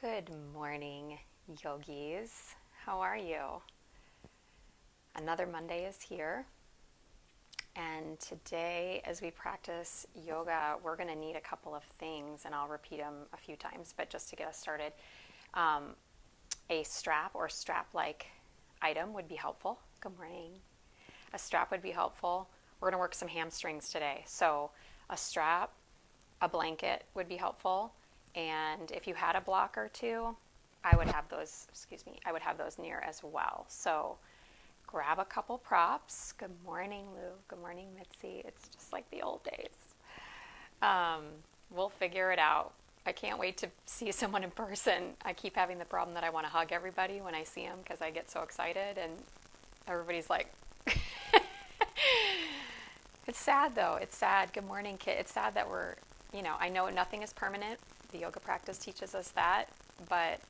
Good morning, yogis. How are you? Another Monday is here, and today, as we practice yoga, we're going to need a couple of things, and I'll repeat them a few times, but just to get us started, a strap or strap-like item would be helpful. Good morning. A strap would be helpful. We're going to work some hamstrings today, so a strap, a blanket would be helpful. And if you had a block or two, I would have those near as well. So grab a couple props. Good morning, Lou. Good morning, Mitzi. It's just like the old days. We'll figure it out. I can't wait to see someone in person. I keep having the problem that I want to hug everybody when I see them because I get so excited and everybody's like, it's sad though. It's sad. Good morning, Kit. It's sad that I know nothing is permanent. The yoga practice teaches us that, but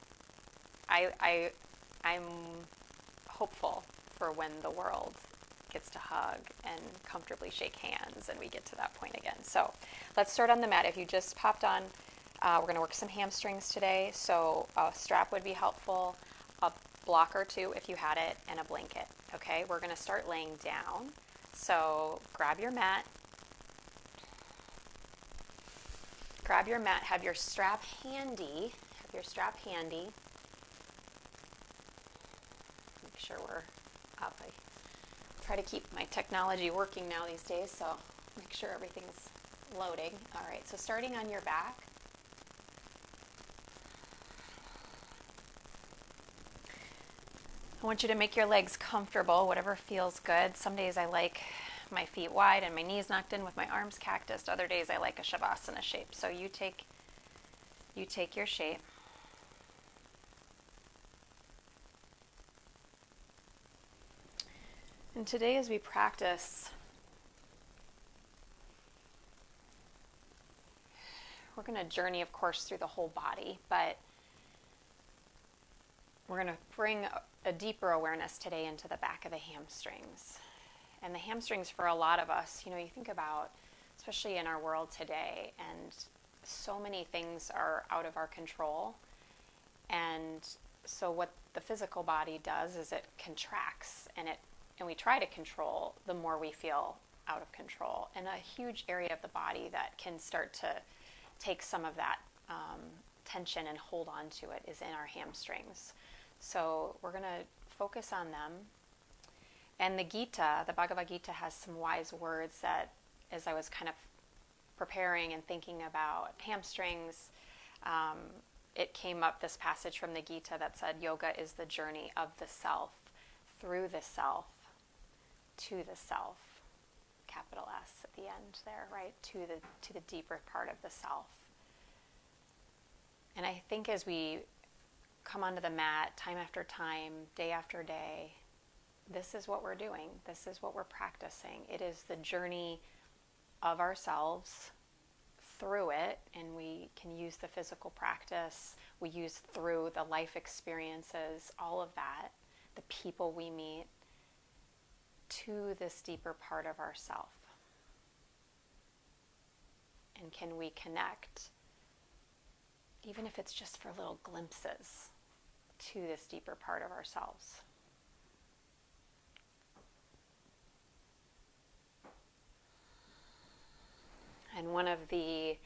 I'm hopeful for when the world gets to hug and comfortably shake hands and we get to that point again. So let's start on the mat. If you just popped on, we're going to work some hamstrings today. So a strap would be helpful, a block or two if you had it, and a blanket. Okay, we're going to start laying down. So grab your mat. Grab your mat, have your strap handy. Make sure we're up. I try to keep my technology working now these days, so make sure everything's loading. All right, so starting on your back. I want you to make your legs comfortable, whatever feels good. Some days I like my feet wide and my knees knocked in with my arms cactused. Other days I like a shavasana shape. So you take your shape. And today as we practice, we're going to journey, of course, through the whole body, but we're going to bring a deeper awareness today into the back of the hamstrings. And the hamstrings for a lot of us, you think about, especially in our world today, and so many things are out of our control. And so what the physical body does is it contracts, and we try to control the more we feel out of control. And a huge area of the body that can start to take some of that tension and hold on to it is in our hamstrings. So we're going to focus on them. And the Gita, the Bhagavad Gita, has some wise words that, as I was kind of preparing and thinking about hamstrings, it came up this passage from the Gita that said, yoga is the journey of the self, through the self, to the self, capital S at the end there, right? To the deeper part of the self. And I think as we come onto the mat time after time, day after day, this is what we're doing. This is what we're practicing. It is the journey of ourselves through it, and we can use the physical practice. We use through the life experiences, all of that, the people we meet, to this deeper part of ourself. And can we connect, even if it's just for little glimpses, to this deeper part of ourselves? And one of the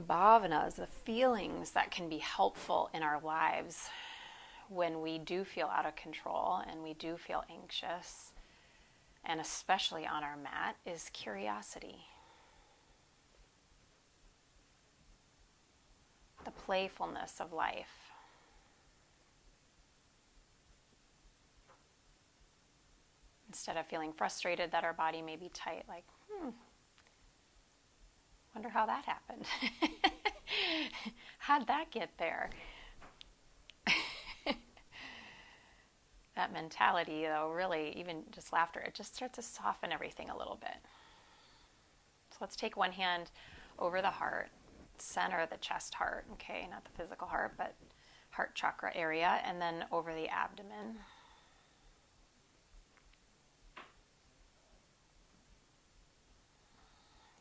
bhavanas, the feelings that can be helpful in our lives when we do feel out of control and we do feel anxious, and especially on our mat, is curiosity. The playfulness of life. Instead of feeling frustrated that our body may be tight, like, wonder how that happened. How'd that get there? That mentality, though, really, even just laughter, it just starts to soften everything a little bit. So let's take one hand over the heart, center the chest heart, okay, not the physical heart, but heart chakra area, and then over the abdomen.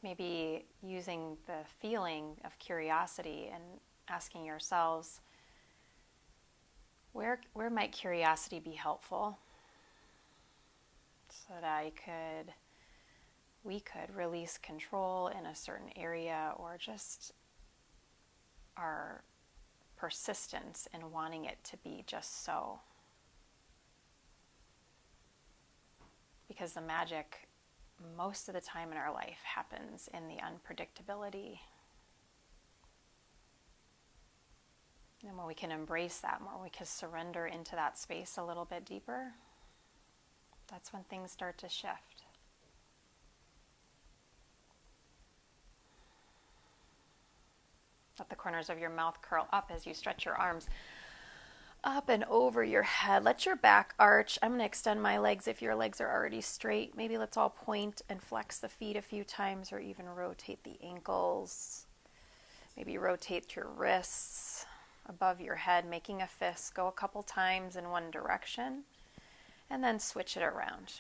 Maybe using the feeling of curiosity and asking yourselves, where might curiosity be helpful? So that we could release control in a certain area, or just our persistence in wanting it to be just so. Because the magic most of the time in our life happens in the unpredictability. And when we can embrace that more, we can surrender into that space a little bit deeper, that's when things start to shift. Let the corners of your mouth curl up as you stretch your arms up and over your head. Let your back arch. I'm going to extend my legs if your legs are already straight. Maybe let's all point and flex the feet a few times, or even rotate the ankles. Maybe rotate your wrists above your head, making a fist. Go a couple times in one direction, and then switch it around.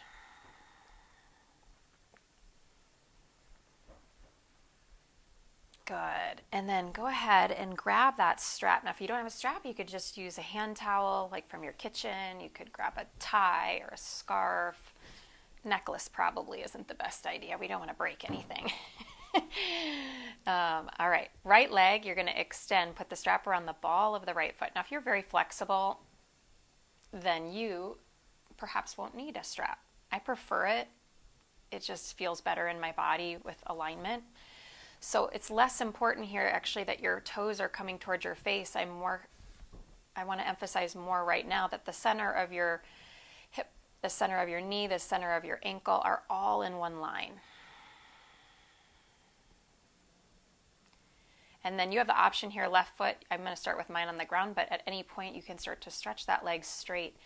Good. And then go ahead and grab that strap. Now, if you don't have a strap, you could just use a hand towel, like from your kitchen. You could grab a tie or a scarf. Necklace probably isn't the best idea. We don't want to break anything. All right. Right leg, you're going to extend. Put the strap around the ball of the right foot. Now, if you're very flexible, then you perhaps won't need a strap. I prefer it. It just feels better in my body with alignment. So it's less important here actually that your toes are coming towards your face. I want to emphasize more right now that the center of your hip, the center of your knee, the center of your ankle are all in one line. And then you have the option here, left foot. I'm going to start with mine on the ground, but at any point you can start to stretch that leg straight.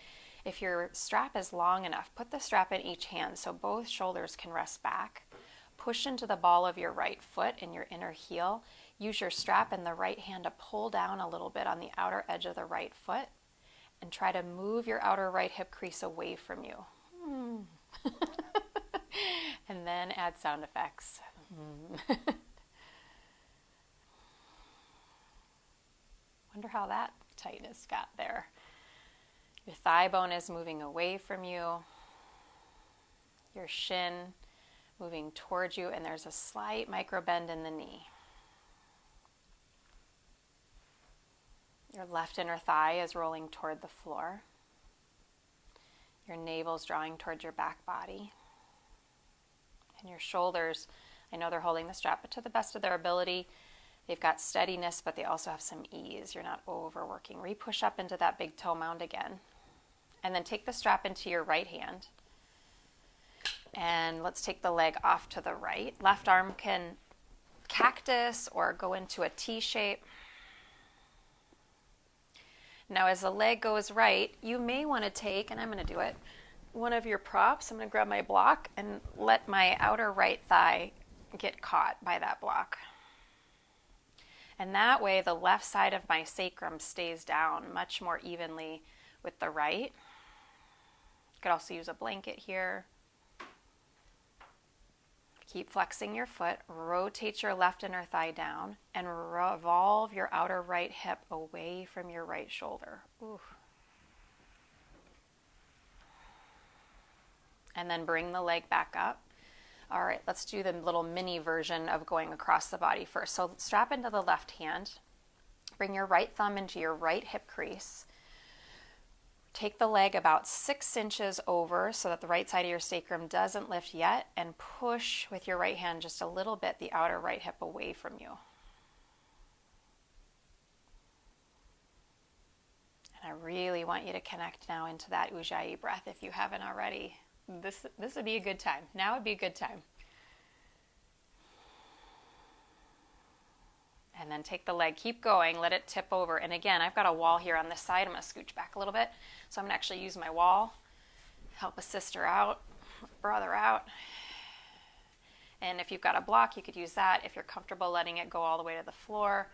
If your strap is long enough, put the strap in each hand so both shoulders can rest back. Push into the ball of your right foot in your inner heel. Use your strap in the right hand to pull down a little bit on the outer edge of the right foot, and try to move your outer right hip crease away from you. And then add sound effects. Wonder how that tightness got there. Your thigh bone is moving away from you. Your shin moving towards you, and there's a slight micro bend in the knee. Your left inner thigh is rolling toward the floor. Your navel's drawing towards your back body. And your shoulders, I know they're holding the strap, but to the best of their ability, they've got steadiness, but they also have some ease. You're not overworking. Re-push up into that big toe mound again. And then take the strap into your right hand. And let's take the leg off to the right. Left arm can cactus or go into a T shape. Now as the leg goes right, you may want to take, and I'm going to do it, one of your props. I'm going to grab my block and let my outer right thigh get caught by that block. And that way the left side of my sacrum stays down much more evenly with the right. You could also use a blanket here. Keep flexing your foot, rotate your left inner thigh down, and revolve your outer right hip away from your right shoulder. Ooh. And then bring the leg back up. All right, let's do the little mini version of going across the body first. So strap into the left hand, bring your right thumb into your right hip crease. Take the leg about 6 inches over so that the right side of your sacrum doesn't lift yet, and push with your right hand just a little bit the outer right hip away from you. And I really want you to connect now into that Ujjayi breath if you haven't already. This would be a good time. Now would be a good time. And then take the leg, keep going, let it tip over. And again, I've got a wall here on this side. I'm going to scooch back a little bit. So I'm going to actually use my wall, help a sister out, brother out. And if you've got a block, you could use that. If you're comfortable letting it go all the way to the floor,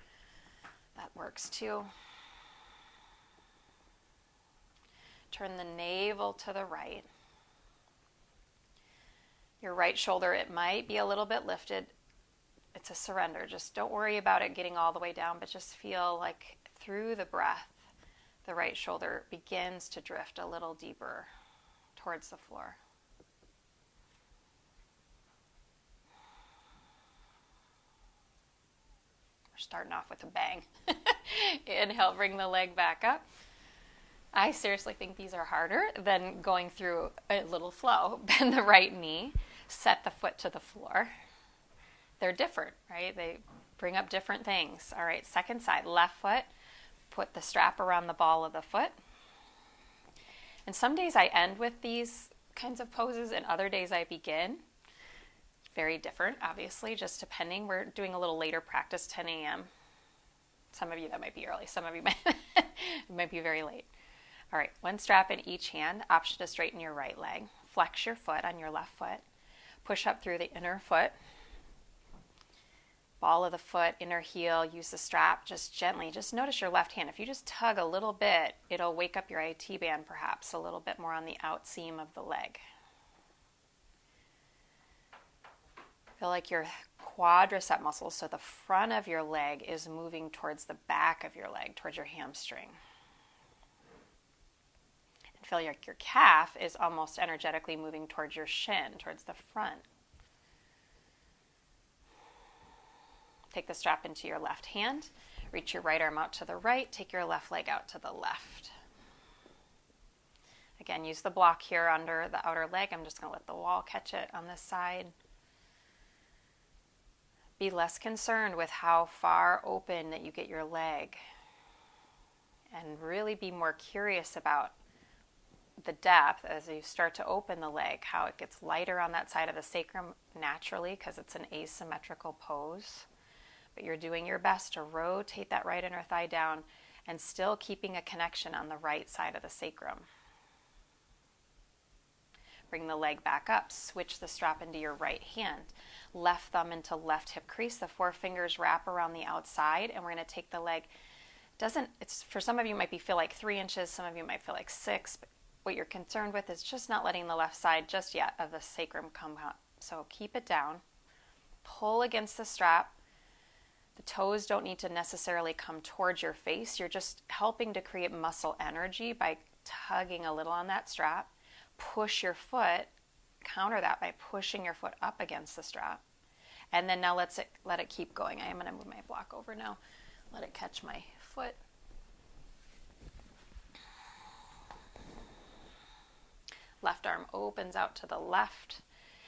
that works too. Turn the navel to the right. Your right shoulder, it might be a little bit lifted. it's a surrender. Just don't worry about it getting all the way down, but just feel like through the breath, the right shoulder begins to drift a little deeper towards the floor. We're starting off with a bang. Inhale, bring the leg back up. I seriously think these are harder than going through a little flow. Bend the right knee, set the foot to the floor. They're different, right? They bring up different things. All right, second side, left foot, put the strap around the ball of the foot. And some days I end with these kinds of poses, and other days I begin. Very different, obviously, just depending. We're doing a little later practice, 10 a.m. Some of you, that might be early. Some of you might be very late. All right, one strap in each hand, option to straighten your right leg. Flex your foot on your left foot. Push up through the inner foot. Ball of the foot, inner heel, use the strap just gently. Just notice your left hand. If you just tug a little bit, it'll wake up your IT band perhaps a little bit more on the outseam of the leg. Feel like your quadricep muscles, so the front of your leg is moving towards the back of your leg, towards your hamstring. And feel like your calf is almost energetically moving towards your shin, towards the front. Take the strap into your left hand. Reach your right arm out to the right. Take your left leg out to the left. Again, use the block here under the outer leg. I'm just going to let the wall catch it on this side. Be less concerned with how far open that you get your leg. And really be more curious about the depth as you start to open the leg, how it gets lighter on that side of the sacrum naturally because it's an asymmetrical pose. But you're doing your best to rotate that right inner thigh down and still keeping a connection on the right side of the sacrum. Bring the leg back up. Switch the strap into your right hand. Left thumb into left hip crease. The four fingers wrap around the outside, and we're going to take the leg. It's for some of you might feel like 3 inches. Some of you might feel like 6. But what you're concerned with is just not letting the left side just yet of the sacrum come up. So keep it down. Pull against the strap. The toes don't need to necessarily come towards your face. You're just helping to create muscle energy by tugging a little on that strap. Push your foot, counter that by pushing your foot up against the strap. And then now let it keep going. I am going to move my block over now. Let it catch my foot. Left arm opens out to the left.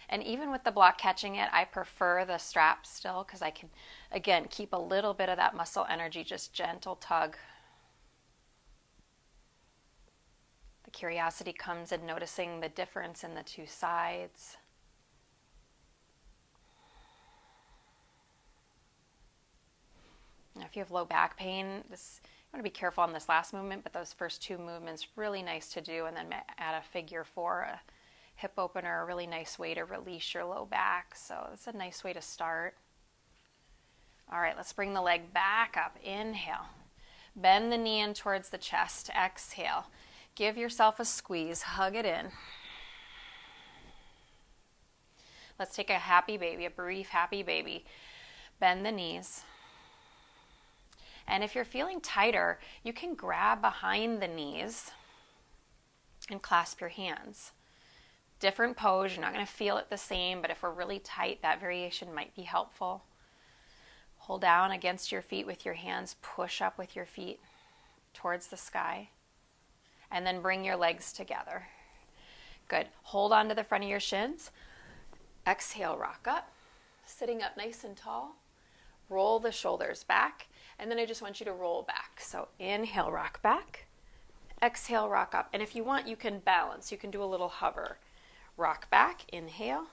And even with the block catching it, I prefer the strap still because I can, again, keep a little bit of that muscle energy, just gentle tug. The curiosity comes in noticing the difference in the two sides. Now, if you have low back pain, you want to be careful on this last movement, but those first two movements, really nice to do, and then add a figure 4, a hip opener, a really nice way to release your low back. So that's a nice way to start. All right, let's bring the leg back up. Inhale. Bend the knee in towards the chest. Exhale. Give yourself a squeeze. Hug it in. Let's take a happy baby, a brief happy baby. Bend the knees. And if you're feeling tighter, you can grab behind the knees and clasp your hands. Different pose, you're not going to feel it the same, but if we're really tight, that variation might be helpful. Hold down against your feet with your hands, push up with your feet towards the sky, and then bring your legs together. Good. Hold on to the front of your shins. Exhale, rock up, sitting up nice and tall. Roll the shoulders back, and then I just want you to roll back. So inhale, rock back. Exhale, rock up. And if you want, you can balance. You can do a little hover. Rock back, inhale,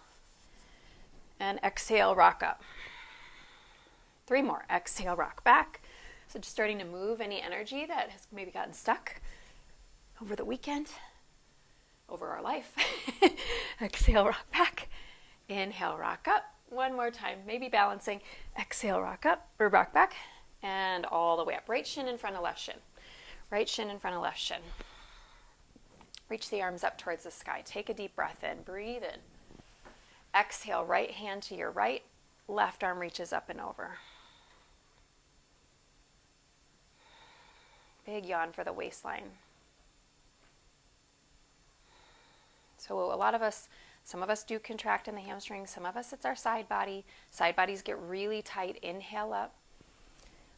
and exhale, rock up. 3 more. Exhale, rock back. So just starting to move any energy that has maybe gotten stuck over the weekend, over our life. Exhale, rock back. Inhale, rock up. 1 more time, maybe balancing. Exhale, rock up, or rock back, and all the way up. Right shin in front of left shin. Right shin in front of left shin. Reach the arms up towards the sky. Take a deep breath in. Breathe in. Exhale, right hand to your right. left arm reaches up and over. Big yawn for the waistline. So a lot of us, some of us do contract in the hamstrings, some of us it's our side body. Side bodies get really tight, inhale up.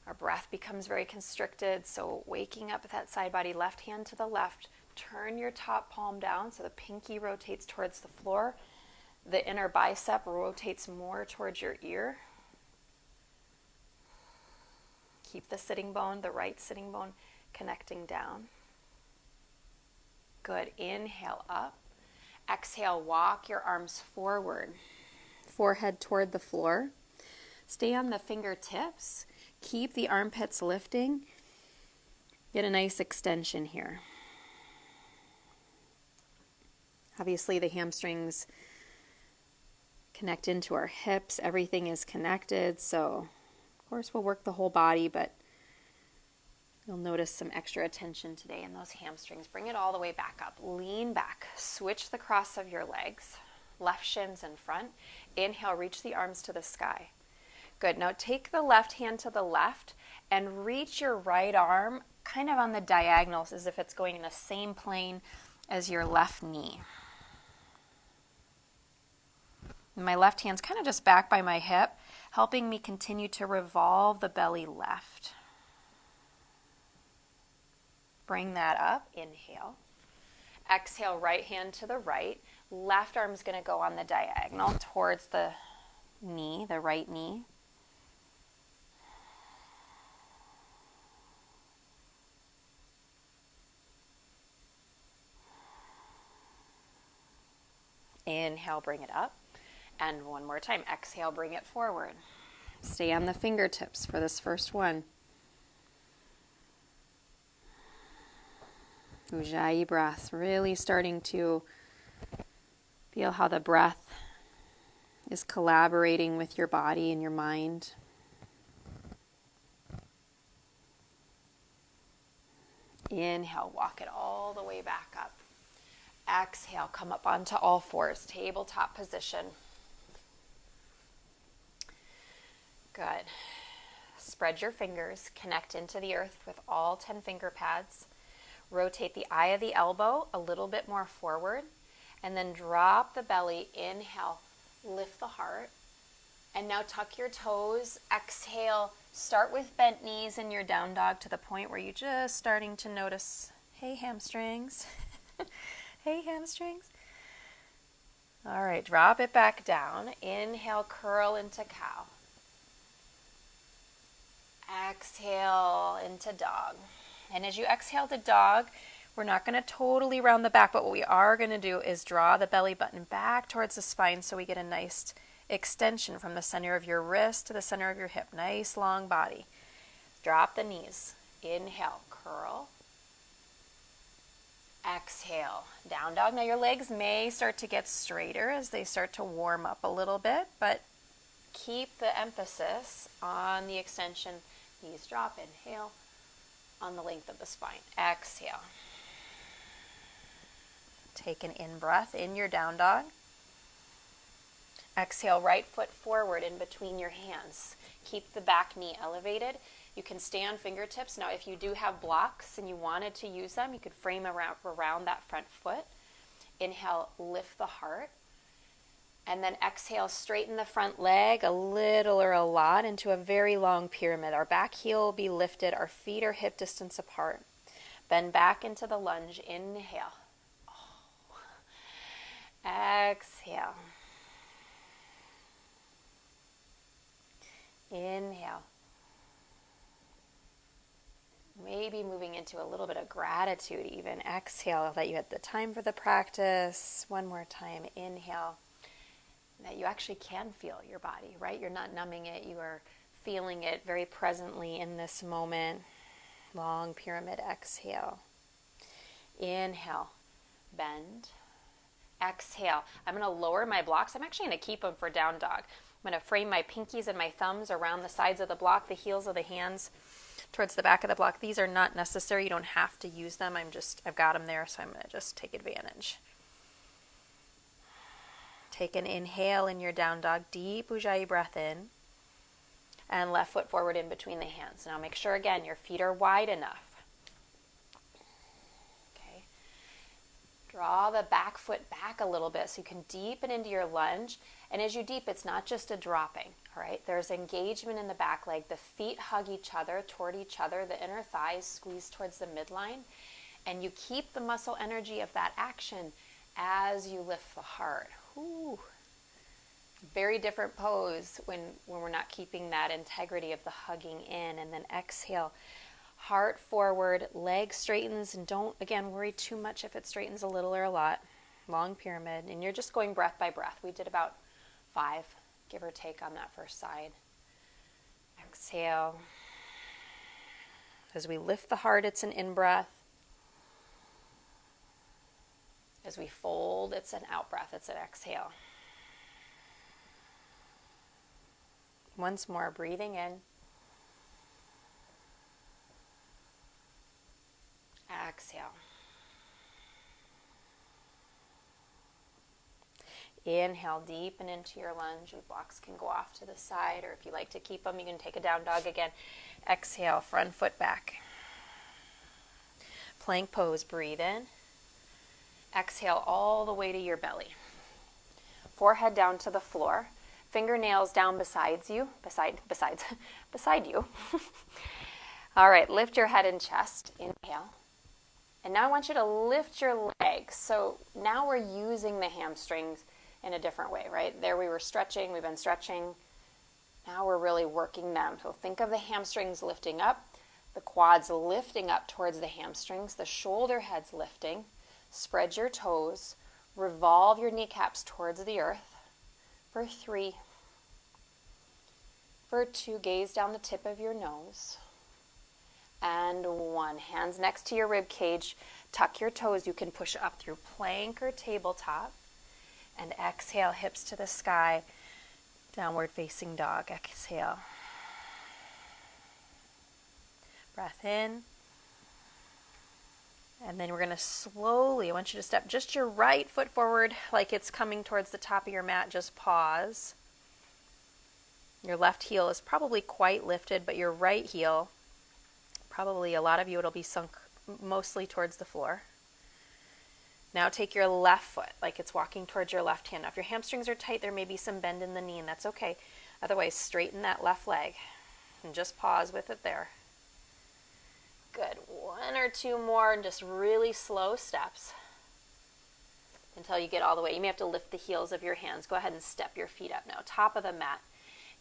Our breath becomes very constricted, so waking up with that side body, left hand to the left, turn your top palm down so the pinky rotates towards the floor. The inner bicep rotates more towards your ear. Keep the sitting bone, the right sitting bone, connecting down. Good. Inhale up. Exhale, walk your arms forward. Forehead toward the floor. Stay on the fingertips. Keep the armpits lifting. Get a nice extension here. Obviously, the hamstrings connect into our hips. Everything is connected. So, of course, we'll work the whole body, but you'll notice some extra attention today in those hamstrings. Bring it all the way back up. Lean back. Switch the cross of your legs. Left shins in front. Inhale, reach the arms to the sky. Good. Now take the left hand to the left and reach your right arm kind of on the diagonals as if it's going in the same plane as your left knee. And my left hand's kind of just back by my hip, helping me continue to revolve the belly left. Bring that up. Inhale. Exhale, right hand to the right. Left arm's going to go on the diagonal towards the knee, the right knee. Inhale, bring it up. And one more time. Exhale, bring it forward. Stay on the fingertips for this first one. Ujjayi breath, really starting to feel how the breath is collaborating with your body and your mind. Inhale, walk it all the way back up. Exhale, come up onto all fours, tabletop position. Good. Spread your fingers, connect into the earth with all 10 finger pads. Rotate the eye of the elbow a little bit more forward, and then drop the belly. Inhale, lift the heart. And now tuck your toes. Exhale, start with bent knees in your down dog to the point where you're just starting to notice, hey, hamstrings. Hey, hamstrings. All right, drop it back down. Inhale, curl into cow. Exhale into dog. And as you exhale to dog, we're not going to totally round the back, but what we are going to do is draw the belly button back towards the spine so we get a nice extension from the center of your wrist to the center of your hip. Nice long body. Drop the knees. Inhale, curl. Exhale, down dog. Now your legs may start to get straighter as they start to warm up a little bit, but keep the emphasis on the extension. Knees drop, inhale, on the length of the spine. Exhale. Take an in-breath in your down dog. Exhale, right foot forward in between your hands. Keep the back knee elevated. You can stay on fingertips. Now, if you do have blocks and you wanted to use them, you could frame around that front foot. Inhale, lift the heart. And then exhale, straighten the front leg a little or a lot into a very long pyramid. Our back heel will be lifted. Our feet are hip distance apart. Bend back into the lunge. Inhale. Exhale. Inhale. Maybe moving into a little bit of gratitude even. Exhale, that you had the time for the practice. One more time. Inhale. That you actually can feel your body, right? You're not numbing it. You are feeling it very presently in this moment. Long pyramid. Exhale. Inhale. Bend. Exhale. I'm going to lower my blocks. I'm actually going to keep them for down dog. I'm going to frame my pinkies and my thumbs around the sides of the block, the heels of the hands towards the back of the block. These are not necessary. You don't have to use them. I've got them there, so I'm going to just take advantage. Take an inhale in your down dog, deep Ujjayi breath in, and left foot forward in between the hands. Now make sure, again, your feet are wide enough. Okay. Draw the back foot back a little bit so you can deepen into your lunge. And as you deep, it's not just a dropping, all right? There's engagement in the back leg. The feet hug each other, toward each other. The inner thighs squeeze towards the midline. And you keep the muscle energy of that action as you lift the heart. Ooh. Very different pose when we're not keeping that integrity of the hugging in. And then exhale, heart forward, leg straightens, and don't, again, worry too much if it straightens a little or a lot. Long pyramid, and you're just going breath by breath. We did about 5, give or take, on that first side. Exhale. As we lift the heart, it's an in-breath. As we fold, it's an out-breath, it's an exhale. Once more, breathing in. Exhale. Inhale deep and into your lunge. Your blocks can go off to the side, or if you like to keep them, you can take a down dog again. Exhale, front foot back. Plank pose, breathe in. Exhale all the way to your belly. Forehead down to the floor. Fingernails down beside you. All right, lift your head and chest. Inhale. And now I want you to lift your legs. So now we're using the hamstrings in a different way, right? There we were stretching, we've been stretching. Now we're really working them. So think of the hamstrings lifting up, the quads lifting up towards the hamstrings, the shoulder heads lifting. Spread your toes, revolve your kneecaps towards the earth. For 3. For 2, gaze down the tip of your nose. And 1, hands next to your rib cage. Tuck your toes. You can push up through plank or tabletop. And exhale, hips to the sky. Downward facing dog. Exhale. Breath in. And then we're going to slowly, I want you to step just your right foot forward like it's coming towards the top of your mat. Just pause. Your left heel is probably quite lifted, but your right heel, probably a lot of you, it'll be sunk mostly towards the floor. Now take your left foot like it's walking towards your left hand. Now if your hamstrings are tight, there may be some bend in the knee, and that's okay. Otherwise, straighten that left leg and just pause with it there. Good. 1 or 2 more, and just really slow steps until you get all the way. You may have to lift the heels of your hands. Go ahead and step your feet up now. Top of the mat.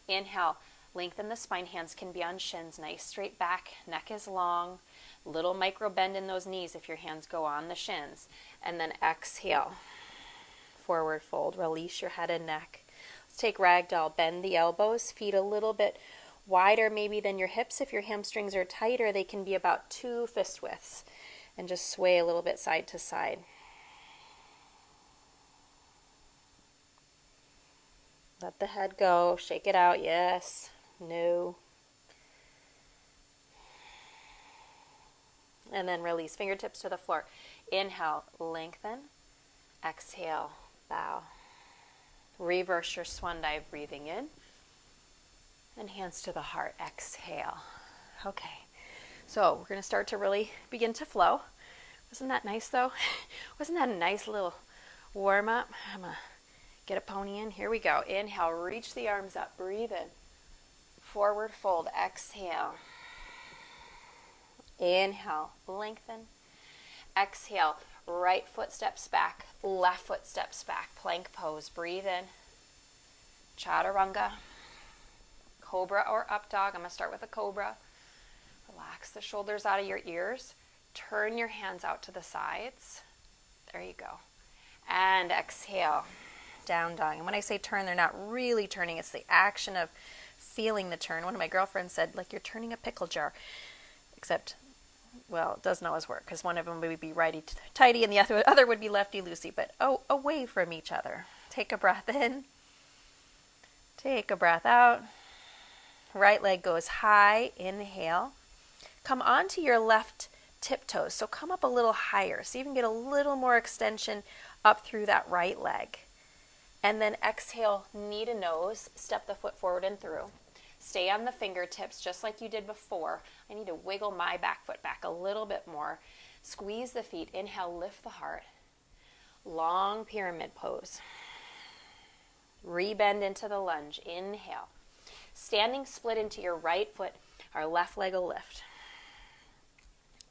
Inhale. Lengthen the spine. Hands can be on shins. Nice straight back. Neck is long. Little micro bend in those knees if your hands go on the shins. And then exhale. Forward fold. Release your head and neck. Let's take ragdoll. Bend the elbows. Feet a little bit wider maybe than your hips. If your hamstrings are tighter, they can be about 2 fist widths. And just sway a little bit side to side. Let the head go. Shake it out. Yes. No. And then release. Fingertips to the floor. Inhale. Lengthen. Exhale. Bow. Reverse your swan dive. Breathing in. And hands to the heart. Exhale. Okay. So we're going to start to really begin to flow. Wasn't that nice though? Wasn't that a nice little warm up? I'm going to get a pony in. Here we go. Inhale. Reach the arms up. Breathe in. Forward fold. Exhale. Inhale. Lengthen. Exhale. Right foot steps back. Left foot steps back. Plank pose. Breathe in. Chaturanga. Cobra or up dog. I'm going to start with a cobra. Relax the shoulders out of your ears. Turn your hands out to the sides. There you go. And exhale. Down dog. And when I say turn, they're not really turning. It's the action of feeling the turn. One of my girlfriends said, like you're turning a pickle jar. Except, well, it doesn't always work because one of them would be righty-tighty and the other would be lefty-loosey. But away from each other. Take a breath in. Take a breath out. Right leg goes high. Inhale. Come onto your left tiptoes. So come up a little higher. So you can get a little more extension up through that right leg. And then exhale, knee to nose, step the foot forward and through. Stay on the fingertips just like you did before. I need to wiggle my back foot back a little bit more. Squeeze the feet. Inhale, lift the heart. Long pyramid pose. Rebend into the lunge. Inhale. Standing split into your right foot. Our left leg will lift.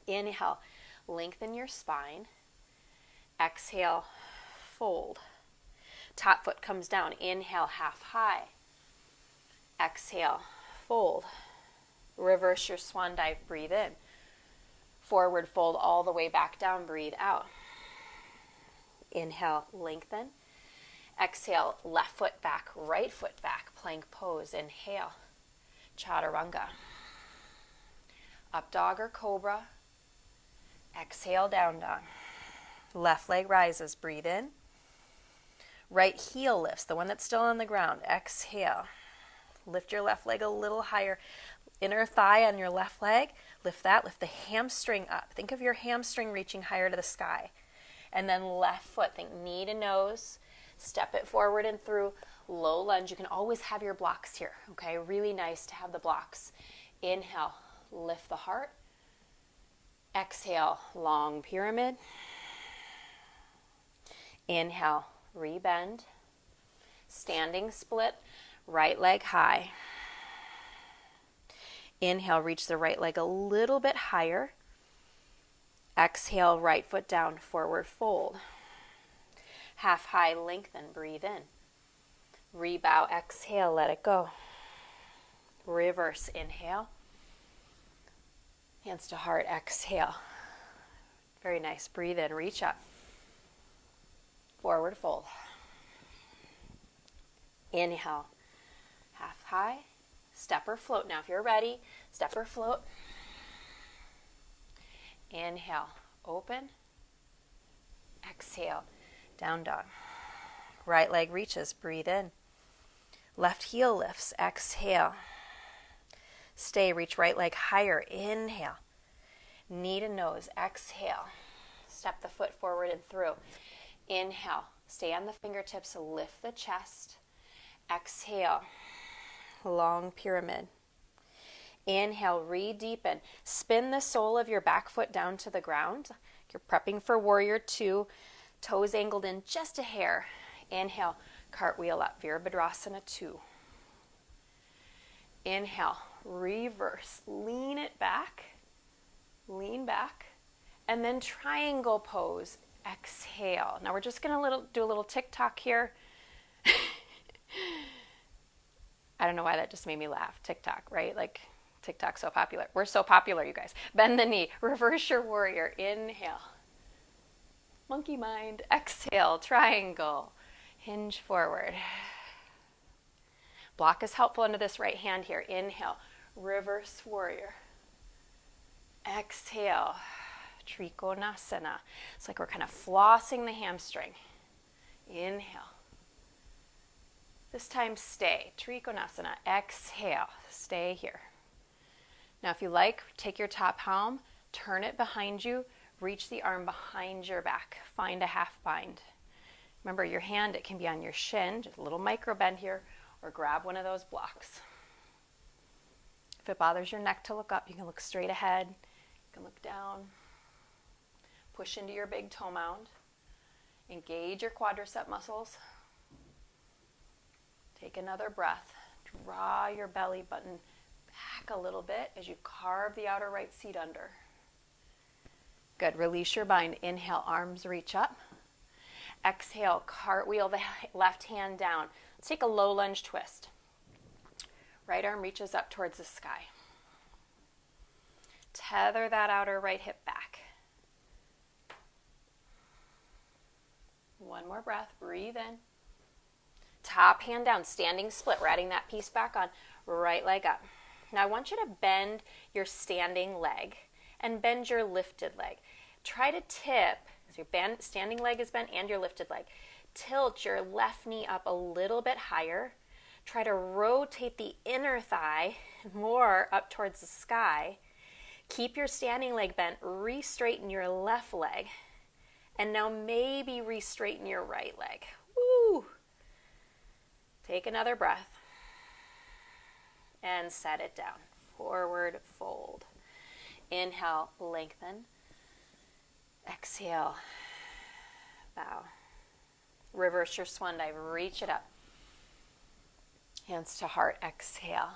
Inhale, lengthen your spine. Exhale, fold. Top foot comes down. Inhale, half high. Exhale, fold. Reverse your swan dive, breathe in. Forward fold all the way back down, breathe out. Inhale, lengthen. Exhale, left foot back, right foot back, plank pose. Inhale, chaturanga. Up dog or cobra. Exhale, down dog. Left leg rises, breathe in. Right heel lifts, the one that's still on the ground. Exhale. Lift your left leg a little higher. Inner thigh on your left leg. Lift that. Lift the hamstring up. Think of your hamstring reaching higher to the sky. And then left foot. Think knee to nose. Step it forward and through. Low lunge. You can always have your blocks here. Okay, really nice to have the blocks. Inhale. Lift the heart. Exhale. Long pyramid. Inhale. Rebend. Standing split. Right leg high. Inhale, reach the right leg a little bit higher. Exhale, right foot down, forward fold. Half high, lengthen, breathe in. Rebow, exhale, let it go. Reverse, inhale. Hands to heart, exhale. Very nice, breathe in, reach up. Forward fold. Inhale, half high, step or float. Now if you're ready, step or float. Inhale, open. Exhale, down dog. Right leg reaches, breathe in. Left heel lifts, exhale. Stay, reach right leg higher, inhale. Knee to nose, exhale. Step the foot forward and through. Inhale, stay on the fingertips, lift the chest. Exhale, long pyramid. Inhale, re-deepen. Spin the sole of your back foot down to the ground. You're prepping for warrior two. Toes angled in just a hair. Inhale, cartwheel up, Virabhadrasana 2. Inhale, reverse, lean it back, lean back, and then triangle pose. Exhale. Now we're just going to do a little tick-tock here. I don't know why that just made me laugh. TikTok, right? Like TikTok's so popular. We're so popular, you guys. Bend the knee. Reverse your warrior. Inhale. Monkey mind. Exhale. Triangle. Hinge forward. Block is helpful into this right hand here. Inhale. Reverse warrior. Exhale. Trikonasana. It's like we're kind of flossing the hamstring. Inhale. This time stay. Trikonasana. Exhale. Stay here. Now if you like, take your top palm, turn it behind you, reach the arm behind your back. Find a half bind. Remember your hand, it can be on your shin, just a little micro bend here, or grab one of those blocks. If it bothers your neck to look up, you can look straight ahead. You can look down. Push into your big toe mound. Engage your quadricep muscles. Take another breath. Draw your belly button back a little bit as you carve the outer right seat under. Good. Release your bind. Inhale, arms reach up. Exhale, cartwheel the left hand down. Let's take a low lunge twist. Right arm reaches up towards the sky. Tether that outer right hip back. One more breath. Breathe in. Top hand down, standing split. We're adding that piece back on. Right leg up. Now I want you to bend your standing leg and bend your lifted leg. Try to tip, as your standing leg is bent and your lifted leg. Tilt your left knee up a little bit higher. Try to rotate the inner thigh more up towards the sky. Keep your standing leg bent. Re-straighten your left leg. And now maybe re-straighten your right leg. Woo! Take another breath and set it down. Forward fold. Inhale, lengthen. Exhale, bow. Reverse your swan dive. Reach it up. Hands to heart. Exhale.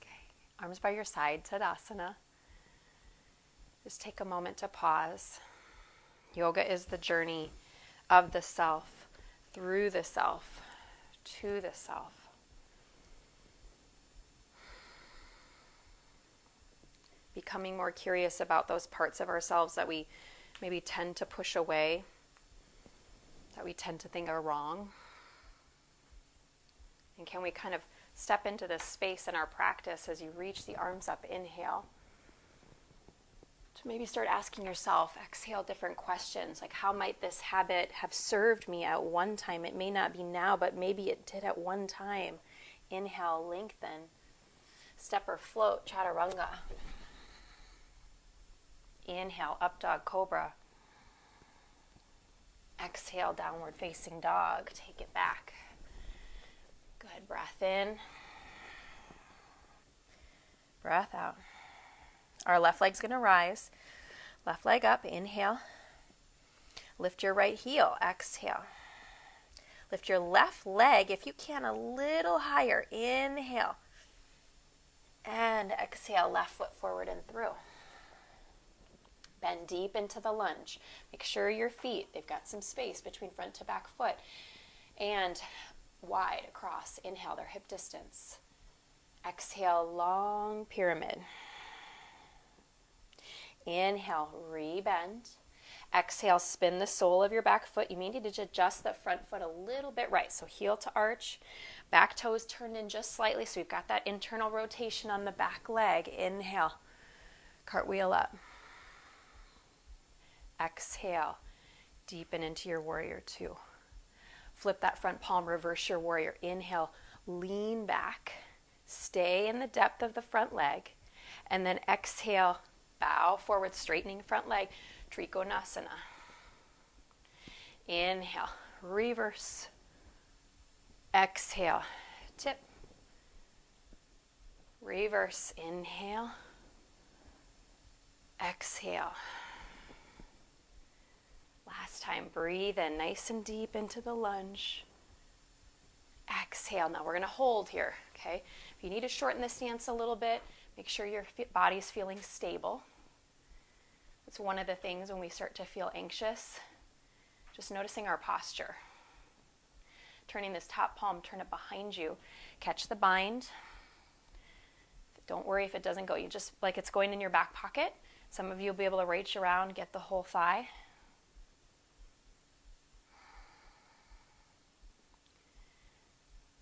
Okay. Arms by your side, Tadasana. Just take a moment to pause. Yoga is the journey of the self, through the self, to the self. Becoming more curious about those parts of ourselves that we maybe tend to push away, that we tend to think are wrong. And can we kind of step into this space in our practice as you reach the arms up, inhale, to maybe start asking yourself, exhale, different questions, like how might this habit have served me at one time? It may not be now, but maybe it did at one time. Inhale, lengthen. Step or float, chaturanga. Inhale, up dog, cobra. Exhale, downward facing dog. Take it back. Good. Breath in. Breath out. Our left leg's going to rise. Left leg up. Inhale. Lift your right heel. Exhale. Lift your left leg, if you can, a little higher. Inhale. And exhale, left foot forward and through. Bend deep into the lunge. Make sure your feet, they've got some space between front to back foot. And wide across. Inhale, their hip distance. Exhale, long pyramid. Inhale, rebend. Exhale, spin the sole of your back foot. You may need to adjust the front foot a little bit right. So heel to arch. Back toes turned in just slightly. So we've got that internal rotation on the back leg. Inhale, cartwheel up. Exhale, deepen into your warrior two. Flip that front palm, reverse your warrior. Inhale, lean back. Stay in the depth of the front leg. And then exhale, bow forward, straightening front leg. Trikonasana. Inhale, reverse. Exhale, tip. Reverse, inhale. Exhale. Last time, breathe in nice and deep into the lunge. Exhale. Now we're going to hold here, okay? If you need to shorten the stance a little bit, make sure your body's feeling stable. It's one of the things when we start to feel anxious, just noticing our posture. Turning this top palm, turn it behind you. Catch the bind. Don't worry if it doesn't go. You just, like it's going in your back pocket. Some of you will be able to reach around, get the whole thigh.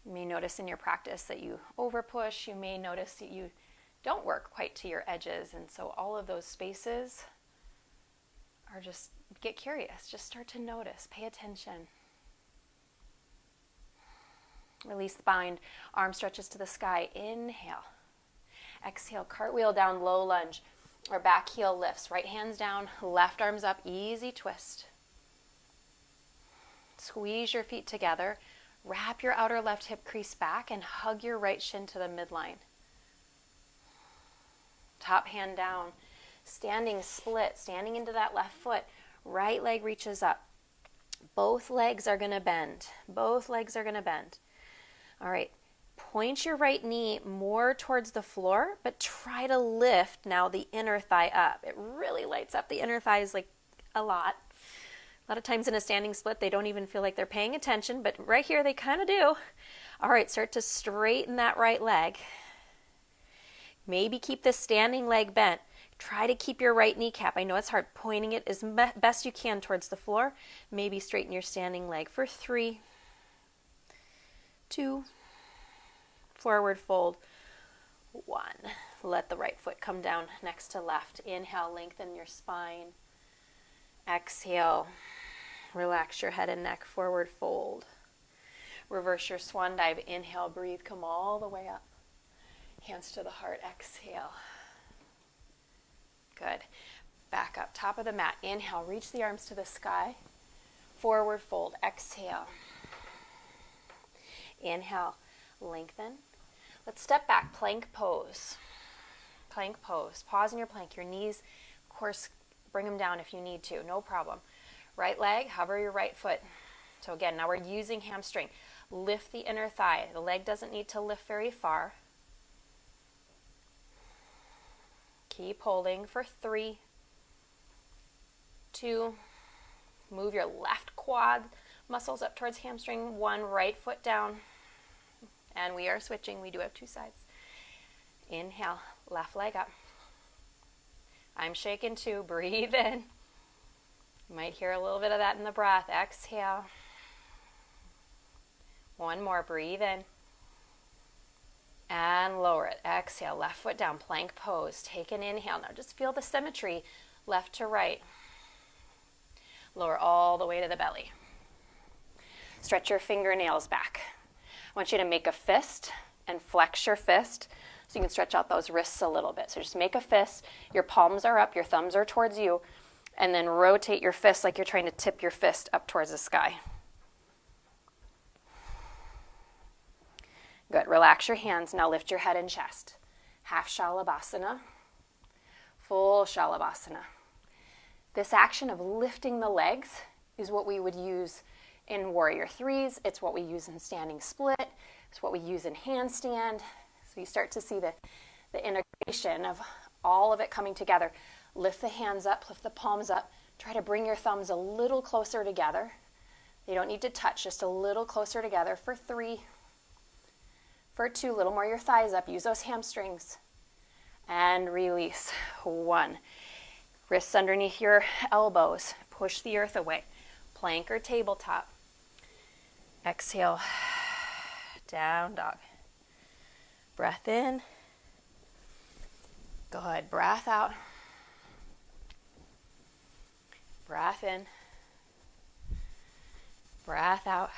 You may notice in your practice that you overpush. You may notice that you don't work quite to your edges. And so all of those spaces are just, get curious. Just start to notice. Pay attention. Release the bind. Arm stretches to the sky. Inhale. Exhale. Cartwheel down, low lunge. Or back heel lifts. Right hands down, left arms up. Easy twist. Squeeze your feet together. Wrap your outer left hip crease back and hug your right shin to the midline. Top hand down. Standing split, standing into that left foot. Right leg reaches up. Both legs are going to bend. Both legs are going to bend. All right. Point your right knee more towards the floor, but try to lift now the inner thigh up. It really lights up the inner thighs like a lot. A lot of times in a standing split, they don't even feel like they're paying attention, but right here they kind of do. All right, start to straighten that right leg. Maybe keep the standing leg bent. Try to keep your right kneecap. I know it's hard. Pointing it as best you can towards the floor. Maybe straighten your standing leg for 3, 2, forward fold, 1. Let the right foot come down next to left. Inhale, lengthen your spine. Exhale, relax your head and neck, forward fold. Reverse your swan dive. Inhale, breathe, come all the way up. Hands to the heart, exhale. Good. Back up, top of the mat. Inhale, reach the arms to the sky. Forward fold, exhale. Inhale, lengthen. Let's step back, plank pose. Plank pose. Pause in your plank. Your knees, of course, bring them down if you need to, no problem. Right leg, hover your right foot. So again, now we're using hamstring. Lift the inner thigh. The leg doesn't need to lift very far. Keep holding for 3, 2, move your left quad muscles up towards hamstring, 1, right foot down, and we are switching. We do have 2 sides. Inhale, left leg up. I'm shaking too. Breathe in. You might hear a little bit of that in the breath. Exhale. 1 more. Breathe in. And lower it. Exhale. Left foot down. Plank pose. Take an inhale. Now just feel the symmetry left to right. Lower all the way to the belly. Stretch your fingernails back. I want you to make a fist and flex your fist so you can stretch out those wrists a little bit. So just make a fist. Your palms are up. Your thumbs are towards you. And then rotate your fist like you're trying to tip your fist up towards the sky. Good. Relax your hands. Now lift your head and chest. Half Shalabhasana. Full Shalabhasana. This action of lifting the legs is what we would use in Warrior Threes. It's what we use in Standing Split. It's what we use in Handstand. So you start to see the integration of all of it coming together. Lift the hands up, lift the palms up. Try to bring your thumbs a little closer together. They don't need to touch, just a little closer together for 3. For 2, a little more your thighs up. Use those hamstrings. And release. 1. Wrists underneath your elbows. Push the earth away. Plank or tabletop. Exhale. Down dog. Breath in. Good. Breath out. Breath in. Breath out.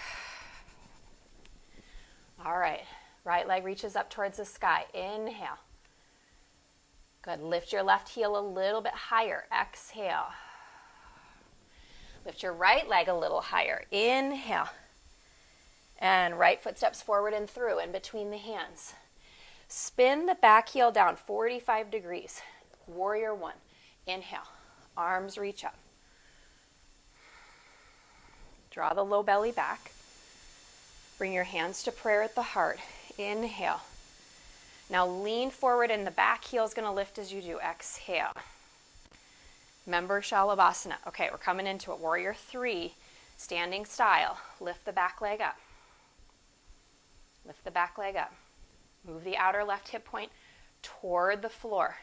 All right. Right leg reaches up towards the sky. Inhale. Good. Lift your left heel a little bit higher. Exhale. Lift your right leg a little higher. Inhale. And right foot steps forward and through in between the hands. Spin the back heel down 45 degrees. Warrior 1. Inhale. Arms reach up. Draw the low belly back. Bring your hands to prayer at the heart. Inhale. Now lean forward and the back heel is going to lift as you do. Exhale. Remember Shalabhasana. Okay, we're coming into it. Warrior 3, standing style. Lift the back leg up. Lift the back leg up. Move the outer left hip point toward the floor.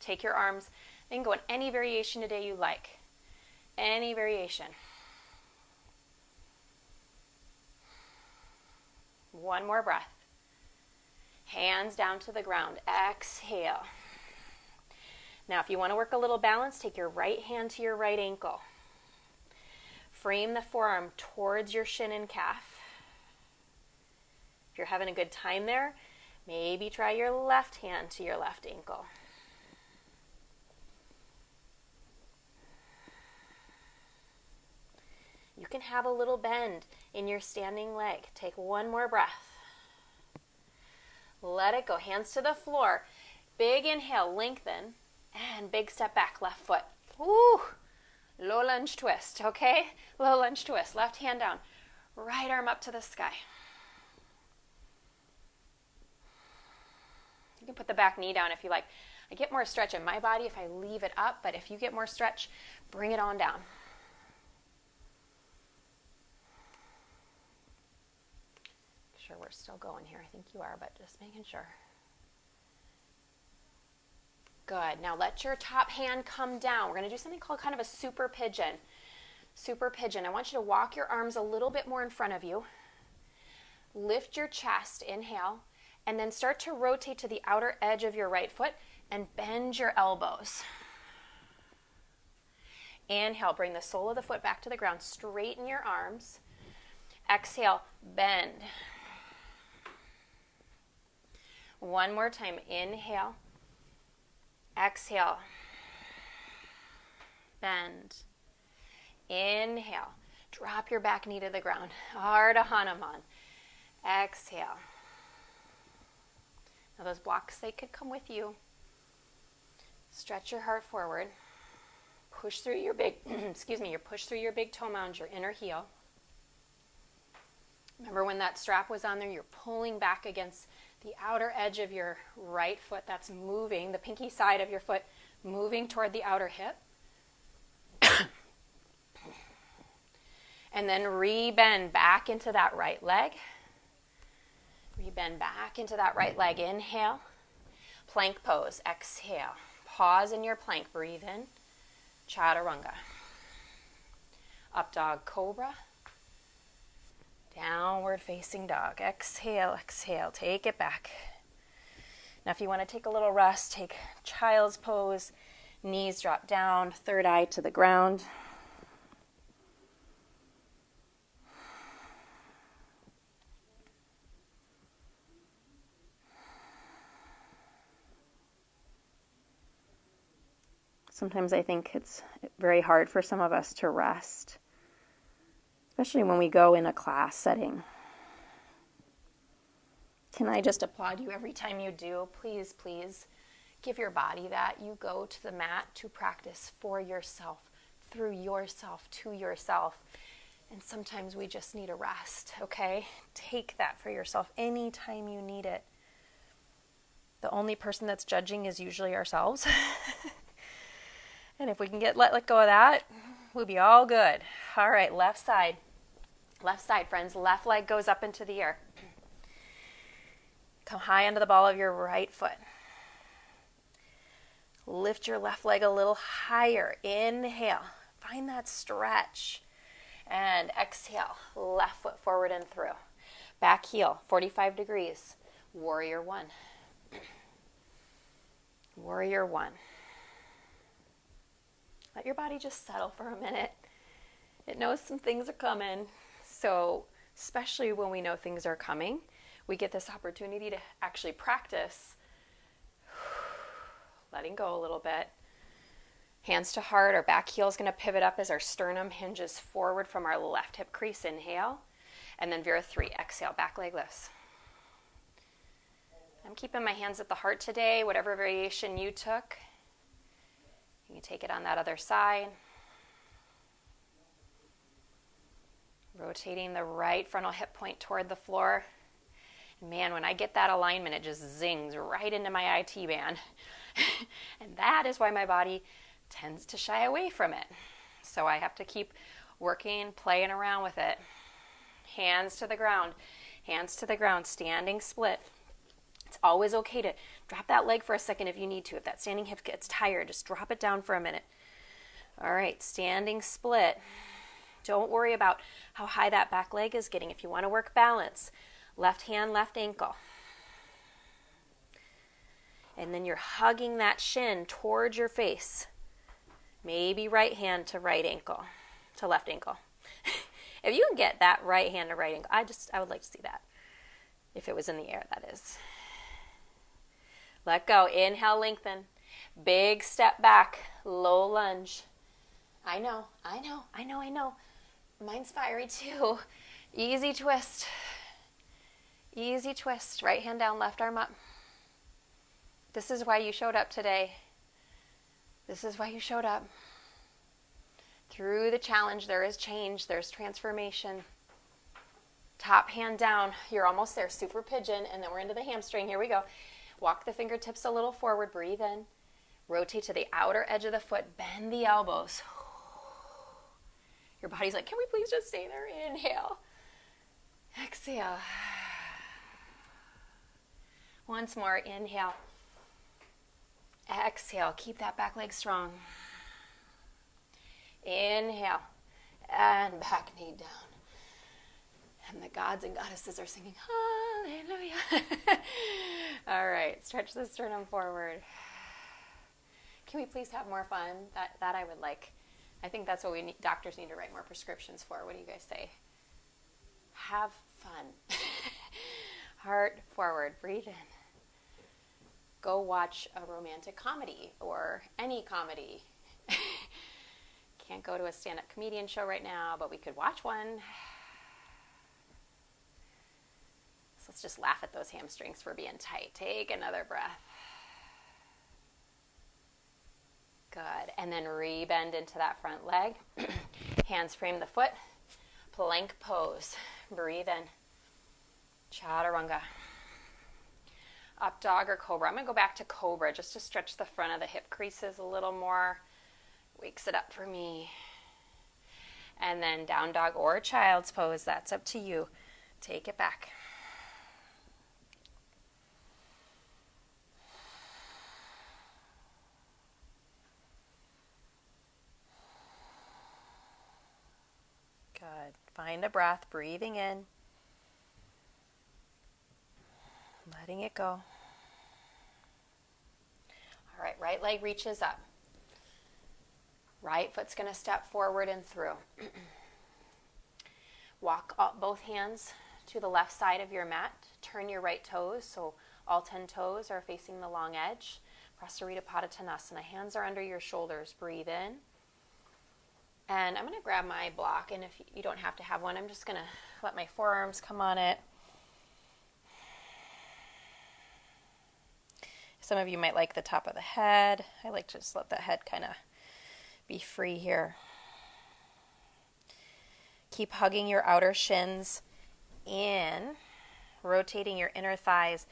Take your arms. They can go in any variation today you like. Any variation. 1 more breath. Hands down to the ground. Exhale. Now, if you want to work a little balance, take your right hand to your right ankle. Frame the forearm towards your shin and calf. If you're having a good time there, maybe try your left hand to your left ankle. You can have a little bend in your standing leg. Take 1 more breath. Let it go. Hands to the floor. Big inhale, lengthen, and big step back, left foot. Woo! Low lunge twist, okay? Low lunge twist. Left hand down. Right arm up to the sky. You can put the back knee down if you like. I get more stretch in my body if I leave it up, but if you get more stretch, bring it on down. Sure we're still going here. I think you are, but just making sure. Good. Now let your top hand come down. We're going to do something called kind of a super pigeon. Super pigeon. I want you to walk your arms a little bit more in front of you. Lift your chest. Inhale. And then start to rotate to the outer edge of your right foot and bend your elbows. Inhale. Bring the sole of the foot back to the ground. Straighten your arms. Exhale. Bend. 1 more time. Inhale. Exhale. Bend. Inhale. Drop your back knee to the ground. Ardha Hanuman. Exhale. Now those blocks, they could come with you. Stretch your heart forward. Push through your big, push through your big toe mound, your inner heel. Remember when that strap was on there, you're pulling back against the outer edge of your right foot. That's moving, the pinky side of your foot moving toward the outer hip. And then rebend back into that right leg. Rebend back into that right leg. Inhale. Plank pose. Exhale. Pause in your plank. Breathe in. Chaturanga. Up dog cobra. Downward facing dog. Exhale, exhale. Take it back. Now if you want to take a little rest, take child's pose. Knees drop down. Third eye to the ground. Sometimes I think it's very hard for some of us to rest, especially when we go in a class setting. Can I just applaud you every time you do? Please, please give your body that. You go to the mat to practice for yourself, through yourself, to yourself. And sometimes we just need a rest, okay? Take that for yourself anytime you need it. The only person that's judging is usually ourselves. And if we can let go of that, we'll be all good. All right, left side. Left side, friends. Left leg goes up into the air. Come high onto the ball of your right foot. Lift your left leg a little higher. Inhale. Find that stretch. And exhale. Left foot forward and through. Back heel, 45 degrees. Warrior one. Warrior one. Let your body just settle for a minute. It knows some things are coming. So especially when we know things are coming, we get this opportunity to actually practice letting go a little bit. Hands to heart. Our back heel is going to pivot up as our sternum hinges forward from our left hip crease. Inhale. And then Vera 3. Exhale. Back leg lifts. I'm keeping my hands at the heart today. Whatever variation you took, you can take it on that other side. Rotating the right frontal hip point toward the floor. And man, when I get that alignment, it just zings right into my IT band. And that is why my body tends to shy away from it. So I have to keep working, playing around with it. Hands to the ground. Hands to the ground. Standing split. It's always okay to drop that leg for a second if you need to. If that standing hip gets tired, just drop it down for a minute. All right, standing split. Don't worry about how high that back leg is getting. If you want to work balance, left hand, left ankle. And then you're hugging that shin towards your face. Maybe right hand to right ankle, to left ankle. If you can get that right hand to right ankle, I would like to see that. If it was in the air, that is. Let go. Inhale, lengthen. Big step back. Low lunge. I know. Mine's fiery too. Easy twist. Easy twist. Right hand down, left arm up. This is why you showed up today. This is why you showed up. Through the challenge, there is change. There's transformation. Top hand down. You're almost there. Super pigeon. And then we're into the hamstring. Here we go. Walk the fingertips a little forward. Breathe in. Rotate to the outer edge of the foot. Bend the elbows. Your body's like, can we please just stay there? Inhale. Exhale. Once more. Inhale. Exhale. Keep that back leg strong. Inhale. And back knee down. And the gods and goddesses are singing, hallelujah. All right, stretch the sternum forward. Can we please have more fun? That I would like. I think that's what we need. Doctors need to write more prescriptions for. What do you guys say? Have fun. Heart forward, breathe in. Go watch a romantic comedy or any comedy. Can't go to a stand-up comedian show right now, but we could watch one. Let's just laugh at those hamstrings for being tight. Take another breath. Good. And then rebend into that front leg. Hands frame the foot. Plank pose. Breathe in. Chaturanga. Up dog or cobra. I'm going to go back to cobra just to stretch the front of the hip creases a little more. Wakes it up for me. And then down dog or child's pose. That's up to you. Take it back. Good. Find a breath, breathing in, letting it go. All right, right leg reaches up. Right foot's going to step forward and through. Walk up both hands to the left side of your mat. Turn your right toes, so all 10 toes are facing the long edge. Prasarita Padottanasana. Hands are under your shoulders. Breathe in. And I'm going to grab my block, and if you don't have to have one, I'm just going to let my forearms come on it. Some of you might like the top of the head. I like to just let the head kind of be free here. Keep hugging your outer shins in, rotating your inner thighs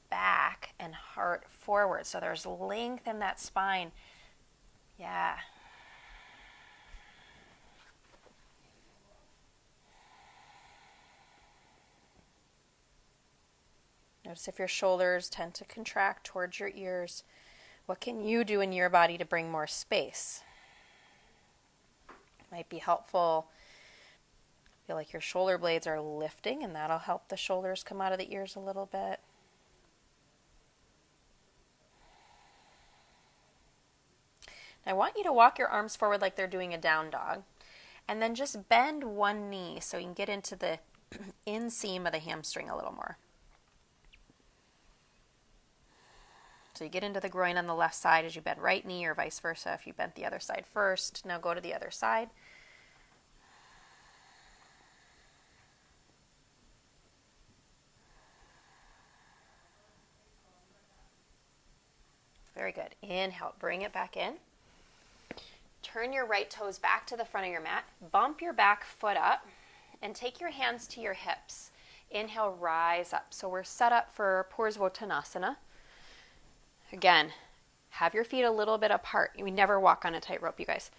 back and heart forward. So there's length in that spine. Yeah. Notice if your shoulders tend to contract towards your ears. What can you do in your body to bring more space? Might be helpful. Feel like your shoulder blades are lifting, and that'll help the shoulders come out of the ears a little bit. I want you to walk your arms forward like they're doing a down dog, and then just bend one knee so you can get into the inseam of the hamstring a little more. So you get into the groin on the left side as you bend right knee, or vice versa if you bent the other side first. Now go to the other side. Very good. Inhale, bring it back in. Turn your right toes back to the front of your mat. Bump your back foot up and take your hands to your hips. Inhale, rise up. So we're set up for Parsvottanasana. Again, have your feet a little bit apart. We never walk on a tightrope, you guys.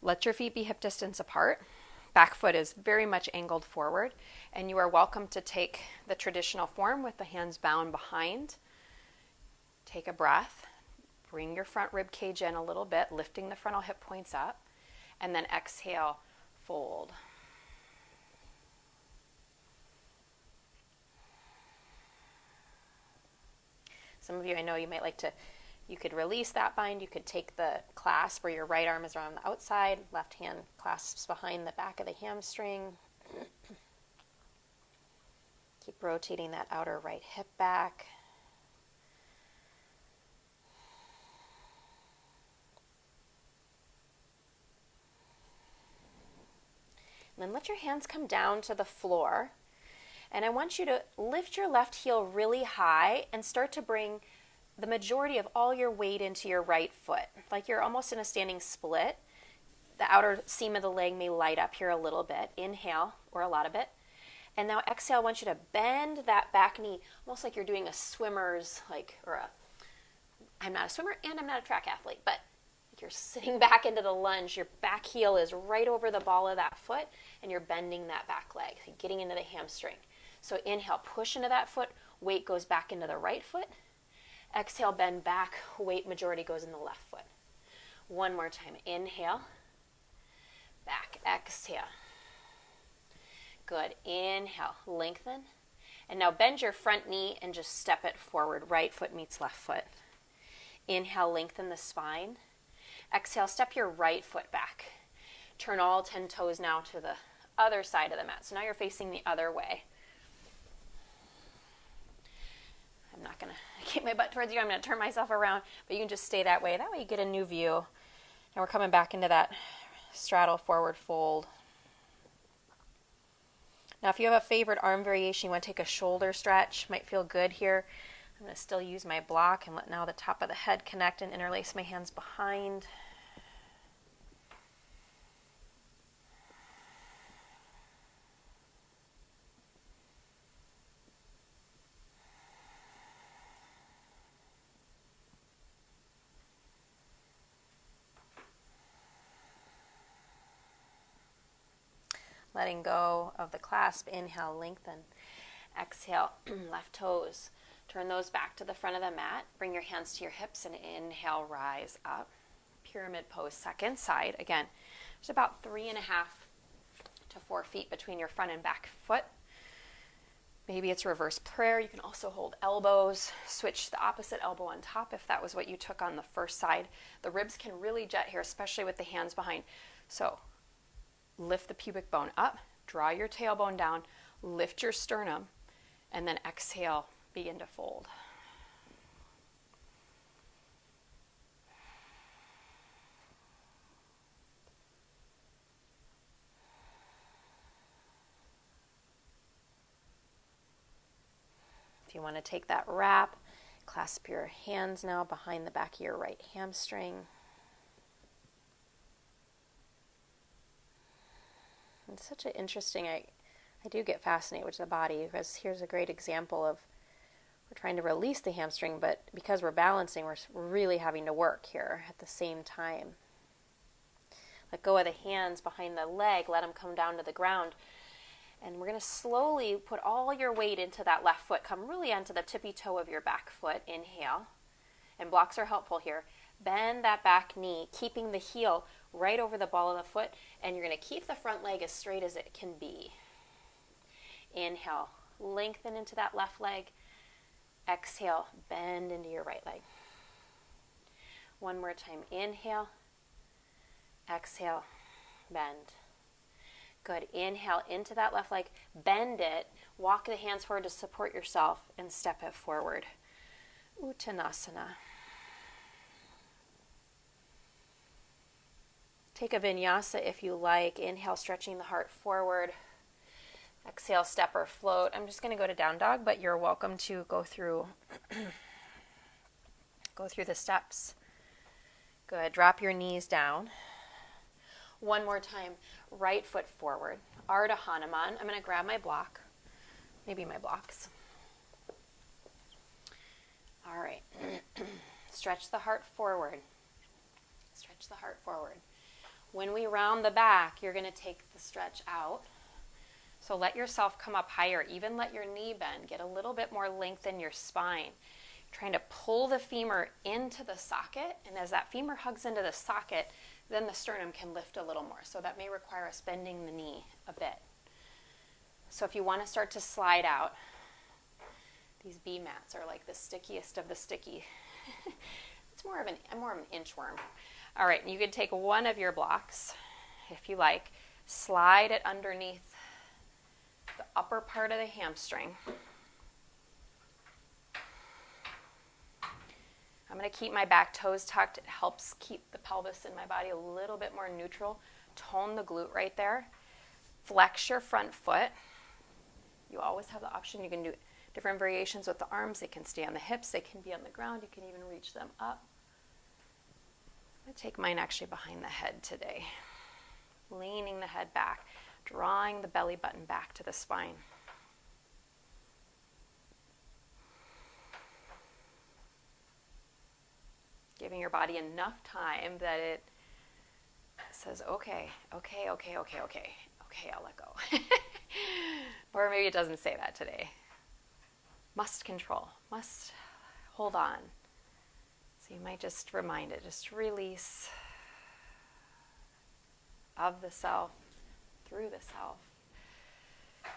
Let your feet be hip distance apart. Back foot is very much angled forward, and you are welcome to take the traditional form with the hands bound behind. Take a breath. Bring your front rib cage in a little bit, lifting the frontal hip points up, and then exhale, fold. Some of you, I know you might like to, you could release that bind. You could take the clasp where your right arm is around the outside, left hand clasps behind the back of the hamstring. Keep rotating that outer right hip back. And then let your hands come down to the floor. And I want you to lift your left heel really high and start to bring the majority of all your weight into your right foot. Like you're almost in a standing split. The outer seam of the leg may light up here a little bit. Inhale, or a lot of it. And now exhale, I want you to bend that back knee, almost like you're doing a swimmer's, I'm not a swimmer and I'm not a track athlete, but you're sitting back into the lunge. Your back heel is right over the ball of that foot, and you're bending that back leg, so getting into the hamstring. So inhale, push into that foot, weight goes back into the right foot. Exhale, bend back, weight majority goes in the left foot. One more time, inhale, back, exhale. Good, inhale, lengthen. And now bend your front knee and just step it forward. Right foot meets left foot. Inhale, lengthen the spine. Exhale, step your right foot back. Turn all 10 toes now to the other side of the mat. So now you're facing the other way. I'm not going to keep my butt towards you. I'm going to turn myself around, but you can just stay that way. That way you get a new view. Now we're coming back into that straddle forward fold. Now, if you have a favorite arm variation, you want to take a shoulder stretch, might feel good here. I'm going to still use my block and let now the top of the head connect and interlace my hands behind. Letting go of the clasp. Inhale, lengthen. Exhale, left toes. Turn those back to the front of the mat. Bring your hands to your hips and inhale, rise up. Pyramid pose, second side. Again, there's about 3.5 to 4 feet between your front and back foot. Maybe it's reverse prayer. You can also hold elbows. Switch the opposite elbow on top if that was what you took on the first side. The ribs can really jet here, especially with the hands behind. So lift the pubic bone up, draw your tailbone down, lift your sternum, and then exhale, begin to fold. If you want to take that wrap, clasp your hands now behind the back of your right hamstring. It's such an interesting, I do get fascinated with the body, because here's a great example of we're trying to release the hamstring, but because we're balancing, we're really having to work here at the same time. Let go of the hands behind the leg, let them come down to the ground. And we're going to slowly put all your weight into that left foot. Come really onto the tippy toe of your back foot. Inhale. And blocks are helpful here. Bend that back knee, keeping the heel right over the ball of the foot. And you're going to keep the front leg as straight as it can be. Inhale. Lengthen into that left leg. Exhale. Bend into your right leg. One more time. Inhale. Exhale. Bend. Good. Inhale into that left leg. Bend it. Walk the hands forward to support yourself and step it forward. Uttanasana. Take a vinyasa if you like. Inhale, stretching the heart forward. Exhale, step or float. I'm just going to go to down dog, but you're welcome to go through the steps. Good. Drop your knees down. One more time. Right foot forward. Ardha Hanuman. I'm going to grab my block. Maybe my blocks. All right. Stretch the heart forward. Stretch the heart forward. When we round the back, you're going to take the stretch out. So let yourself come up higher. Even let your knee bend. Get a little bit more length in your spine. Trying to pull the femur into the socket. And as that femur hugs into the socket, then the sternum can lift a little more. So that may require us bending the knee a bit. So if you want to start to slide out, these bee mats are like the stickiest of the sticky. It's more of an inchworm. All right, you can take one of your blocks, if you like, slide it underneath the upper part of the hamstring. I'm going to keep my back toes tucked. It helps keep the pelvis in my body a little bit more neutral. Tone the glute right there. Flex your front foot. You always have the option. You can do different variations with the arms. They can stay on the hips. They can be on the ground. You can even reach them up. I'm going to take mine actually behind the head today. Leaning the head back. Drawing the belly button back to the spine. Giving your body enough time that it says, okay, I'll let go. Or maybe it doesn't say that today. Must control, must hold on. So you might just remind it, just release of the self, through the self,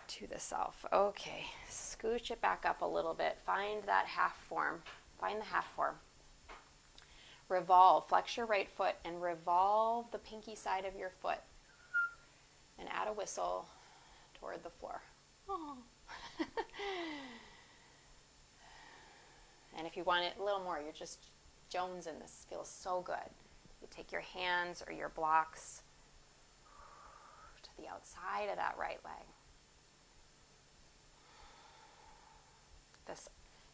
to the self. Okay, scooch it back up a little bit. Find that half form. Find the half form. Revolve. Flex your right foot and revolve the pinky side of your foot. And add a whistle toward the floor. Oh. And if you want it a little more, you're just jonesing. This feels so good. You take your hands or your blocks to the outside of that right leg. This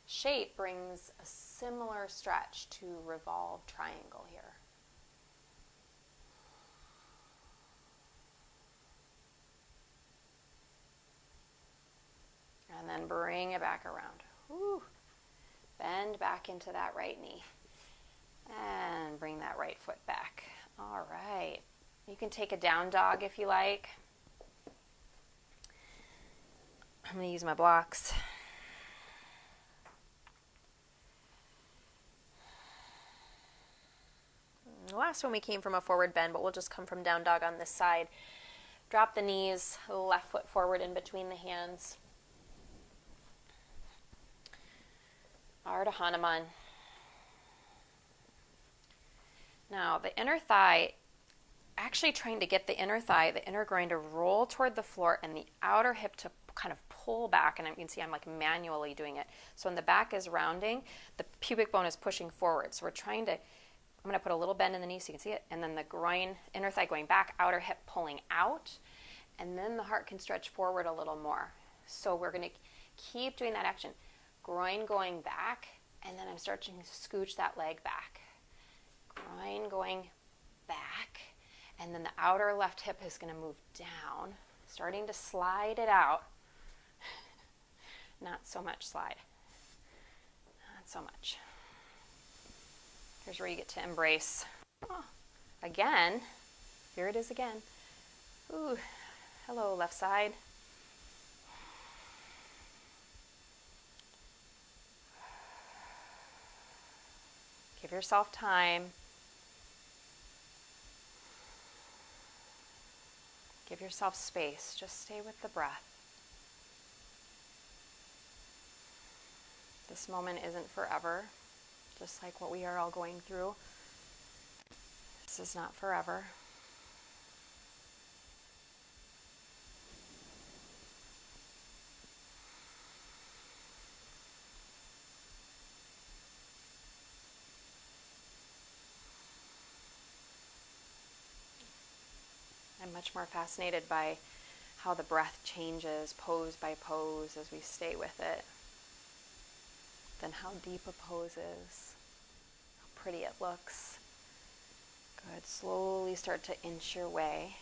shape brings a similar stretch to revolved triangle here. And then bring it back around. Woo. Bend back into that right knee. And bring that right foot back. All right. You can take a down dog if you like. I'm going to use my blocks. The last one we came from a forward bend, but we'll just come from down dog on this side. Drop the knees, left foot forward in between the hands. Ardha Hanuman. Now, the inner thigh, actually trying to get the inner thigh, the inner groin to roll toward the floor and the outer hip to kind of pull back. And you can see I'm like manually doing it. So when the back is rounding, the pubic bone is pushing forward. So we're trying to, I'm going to put a little bend in the knee so you can see it. And then the groin, inner thigh going back, outer hip pulling out. And then the heart can stretch forward a little more. So we're going to keep doing that action. Groin going back, and then I'm starting to scooch that leg back. Groin going back, and then the outer left hip is going to move down, starting to slide it out. Not so much slide. Not so much. Here's where you get to embrace. Oh, again, here it is again. Ooh, hello, left side. Give yourself time. Give yourself space. Just stay with the breath. This moment isn't forever, just like what we are all going through. This is not forever. I'm much more fascinated by how the breath changes pose by pose as we stay with it than how deep a pose is, how pretty it looks. Good. Slowly start to inch your way,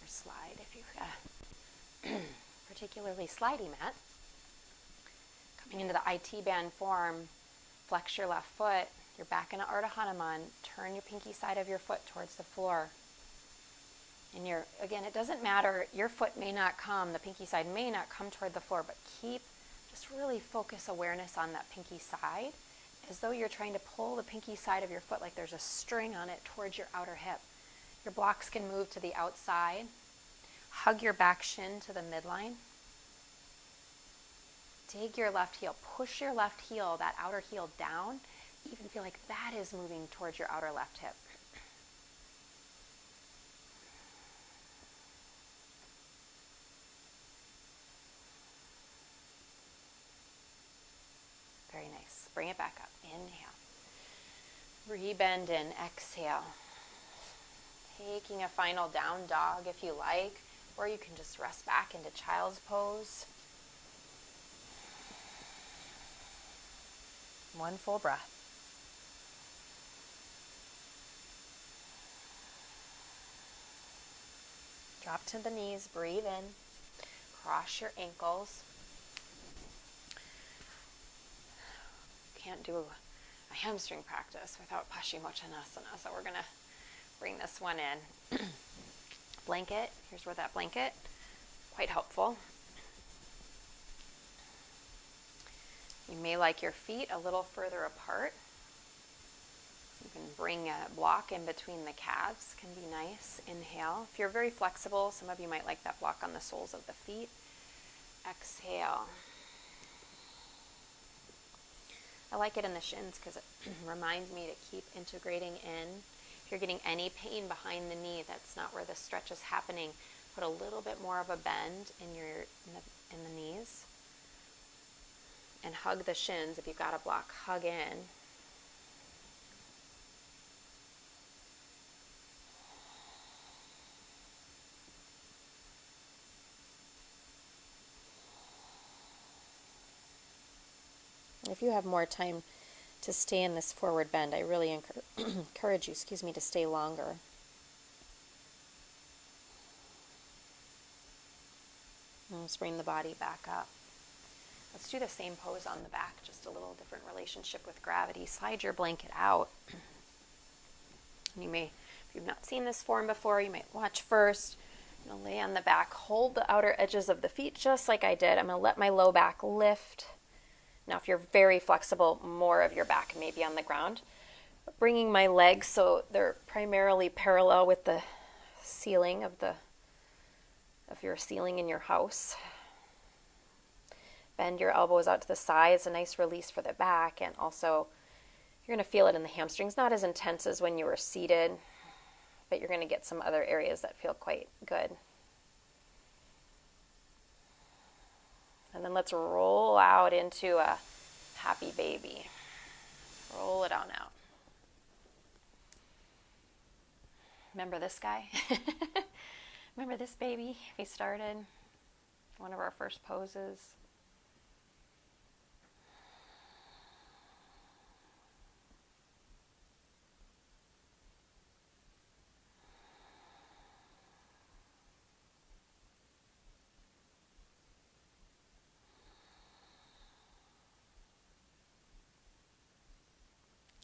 or slide if you've got a particularly slidey mat. Coming into the IT band form, flex your left foot, you're back into Ardha Hanuman, turn your pinky side of your foot towards the floor. And again, it doesn't matter, your foot may not come, the pinky side may not come toward the floor, but just really focus awareness on that pinky side, as though you're trying to pull the pinky side of your foot like there's a string on it towards your outer hip. Your blocks can move to the outside. Hug your back shin to the midline. Dig your left heel, push your left heel, that outer heel down. Even feel like that is moving towards your outer left hip. Very nice. Bring it back up. Inhale. Rebend in. Exhale. Taking a final down dog if you like, or you can just rest back into child's pose. One full breath. Drop to the knees. Breathe in. Cross your ankles. Can't do a hamstring practice without Paschimottanasana, so we're going to bring this one in. Blanket, here's where that blanket, quite helpful. You may like your feet a little further apart. You can bring a block in between the calves, can be nice. Inhale. If you're very flexible, some of you might like that block on the soles of the feet. Exhale. I like it in the shins because it reminds me to keep integrating in. If you're getting any pain behind the knee, that's not where the stretch is happening. Put a little bit more of a bend in the knees. And hug the shins. If you've got a block, hug in. If you have more time to stay in this forward bend, I really encourage you, to stay longer. And let's bring the body back up. Let's do the same pose on the back, just a little different relationship with gravity. Slide your blanket out. You may, if you've not seen this form before, you might watch first. I'm going to lay on the back, hold the outer edges of the feet just like I did. I'm going to let my low back lift. Now, if you're very flexible, more of your back may be on the ground. Bringing my legs so they're primarily parallel with the ceiling of your ceiling in your house. Bend your elbows out to the sides, a nice release for the back, and also you're going to feel it in the hamstrings, not as intense as when you were seated, but you're going to get some other areas that feel quite good. And then let's roll out into a happy baby. Roll it on out. Remember this guy? Remember this baby we started? One of our first poses.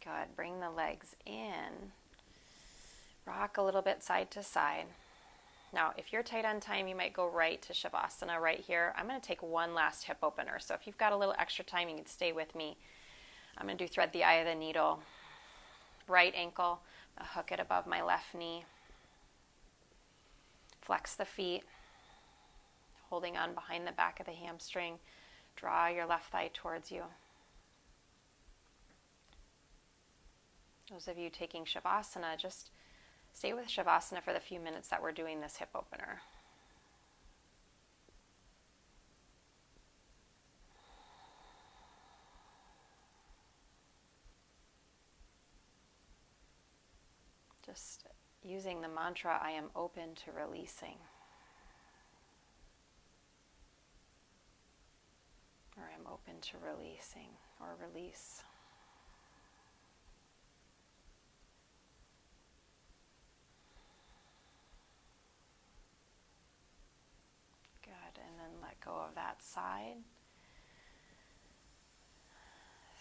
Good. Bring the legs in. Rock a little bit side to side. Now, if you're tight on time, you might go right to Shavasana right here. I'm going to take one last hip opener. So if you've got a little extra time, you can stay with me. I'm going to do thread the eye of the needle. Right ankle, I'll hook it above my left knee. Flex the feet, holding on behind the back of the hamstring. Draw your left thigh towards you. Those of you taking Shavasana, just stay with Shavasana for the few minutes that we're doing this hip opener. Just using the mantra, I am open to releasing. Or I'm open to releasing, or release. And then let go of that side.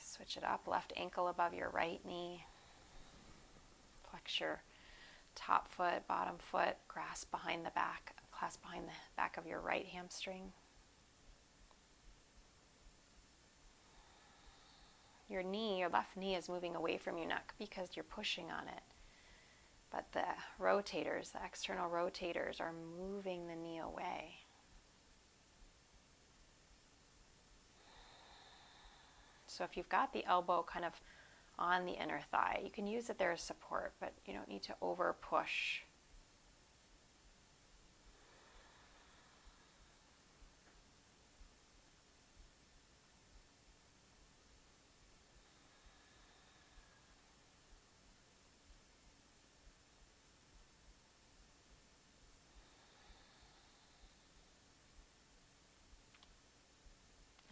Switch it up, left ankle above your right knee. Flex your top foot, bottom foot, grasp behind the back, clasp behind the back of your right hamstring. Your knee, your left knee is moving away from your neck because you're pushing on it. But the rotators, the external rotators are moving the knee away. So if you've got the elbow kind of on the inner thigh, you can use it there as support, but you don't need to over push.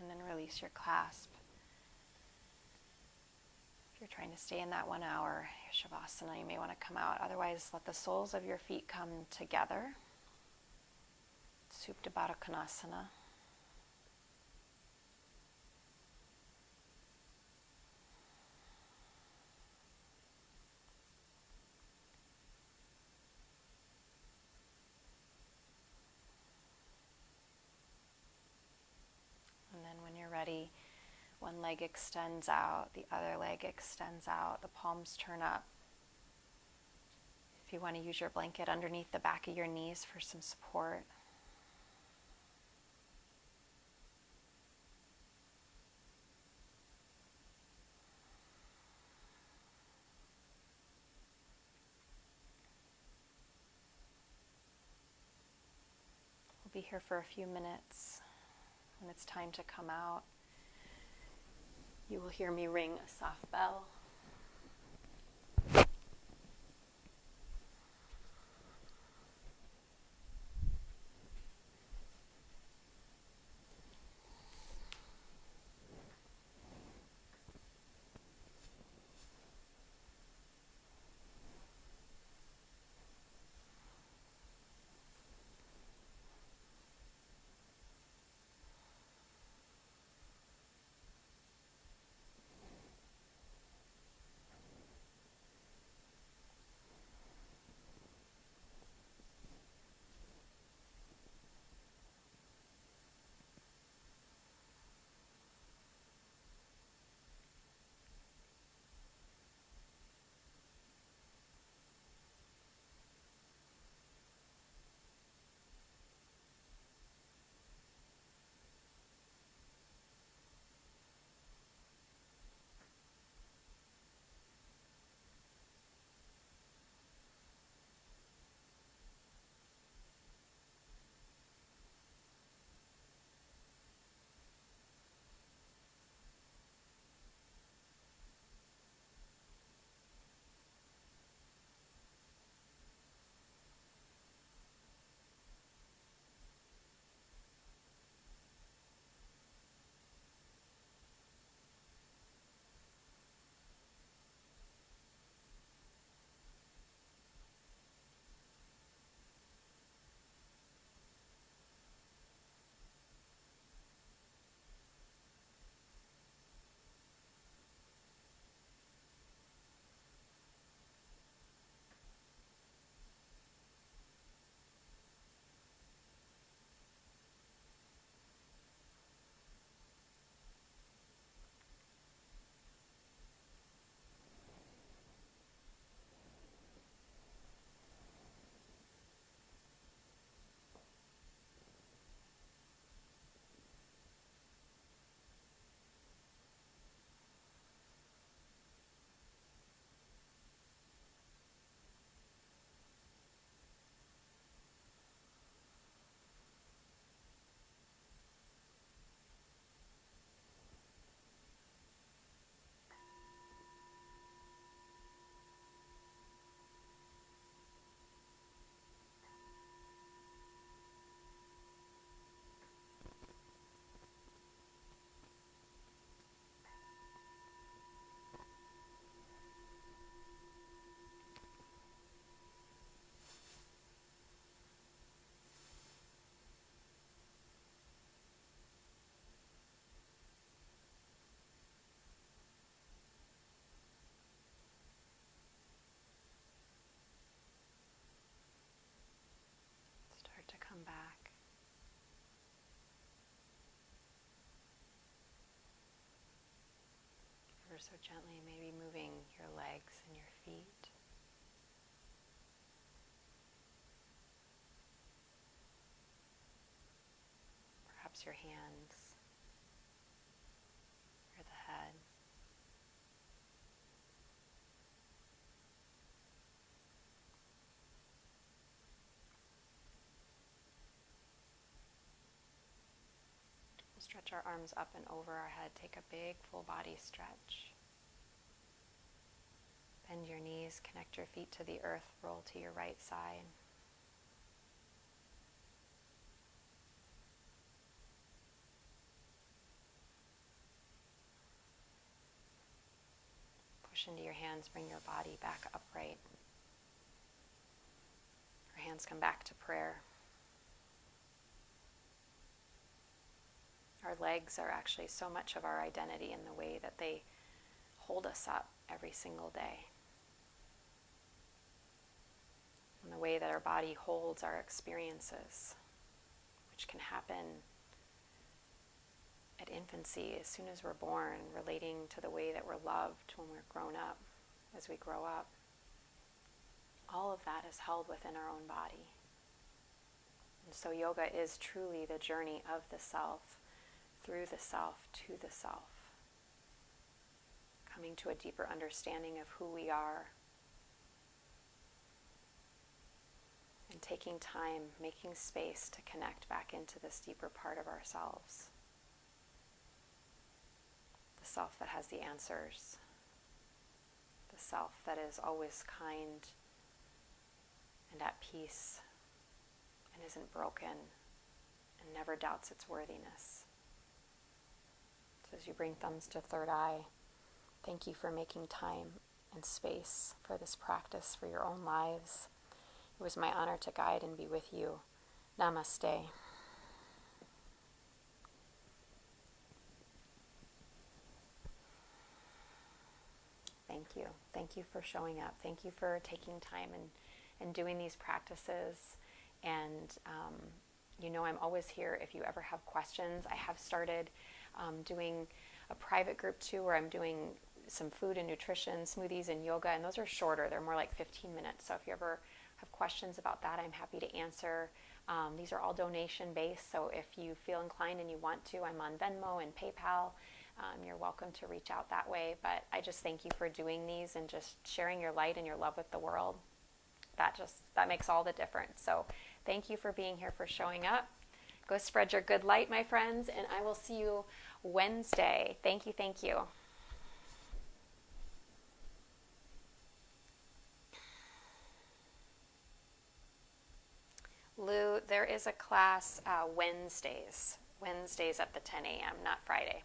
And then release your clasp. If you're trying to stay in that 1 hour Shavasana, you may want to come out. Otherwise, let the soles of your feet come together. Supta Baddha Konasana. And then when you're ready, one leg extends out, the other leg extends out, the palms turn up. If you want to use your blanket underneath the back of your knees for some support. We'll be here for a few minutes. When it's time to come out, you will hear me ring a soft bell. So gently maybe moving your legs and your feet. Perhaps your hands or the head. Stretch our arms up and over our head. Take a big full body stretch. Bend your knees, connect your feet to the earth, roll to your right side. Push into your hands, bring your body back upright. Your hands come back to prayer. Our legs are actually so much of our identity in the way that they hold us up every single day. And the way that our body holds our experiences, which can happen at infancy, as soon as we're born, relating to the way that we're loved when we're grown up, as we grow up. All of that is held within our own body. And so yoga is truly the journey of the self, through the self, to the self. Coming to a deeper understanding of who we are. And taking time, making space to connect back into this deeper part of ourselves. The self that has the answers. The self that is always kind and at peace and isn't broken and never doubts its worthiness. So as you bring thumbs to third eye, thank you for making time and space for this practice for your own lives. It was my honor to guide and be with you. Namaste. Thank you. Thank you for showing up. Thank you for taking time and doing these practices. And I'm always here if you ever have questions. I have started doing a private group too, where I'm doing some food and nutrition, smoothies and yoga, and those are shorter. They're more like 15 minutes. So if you ever have questions about that, I'm happy to answer. These are all donation based, so if you feel inclined and you want to, I'm on Venmo and PayPal. You're welcome to reach out that way. But I just thank you for doing these and just sharing your light and your love with the world. That makes all the difference. So thank you for being here, for showing up. Go spread your good light, my friends, and I will see you Wednesday. Thank you, thank you. Lou, there is a class Wednesdays at the 10 a.m., not Friday.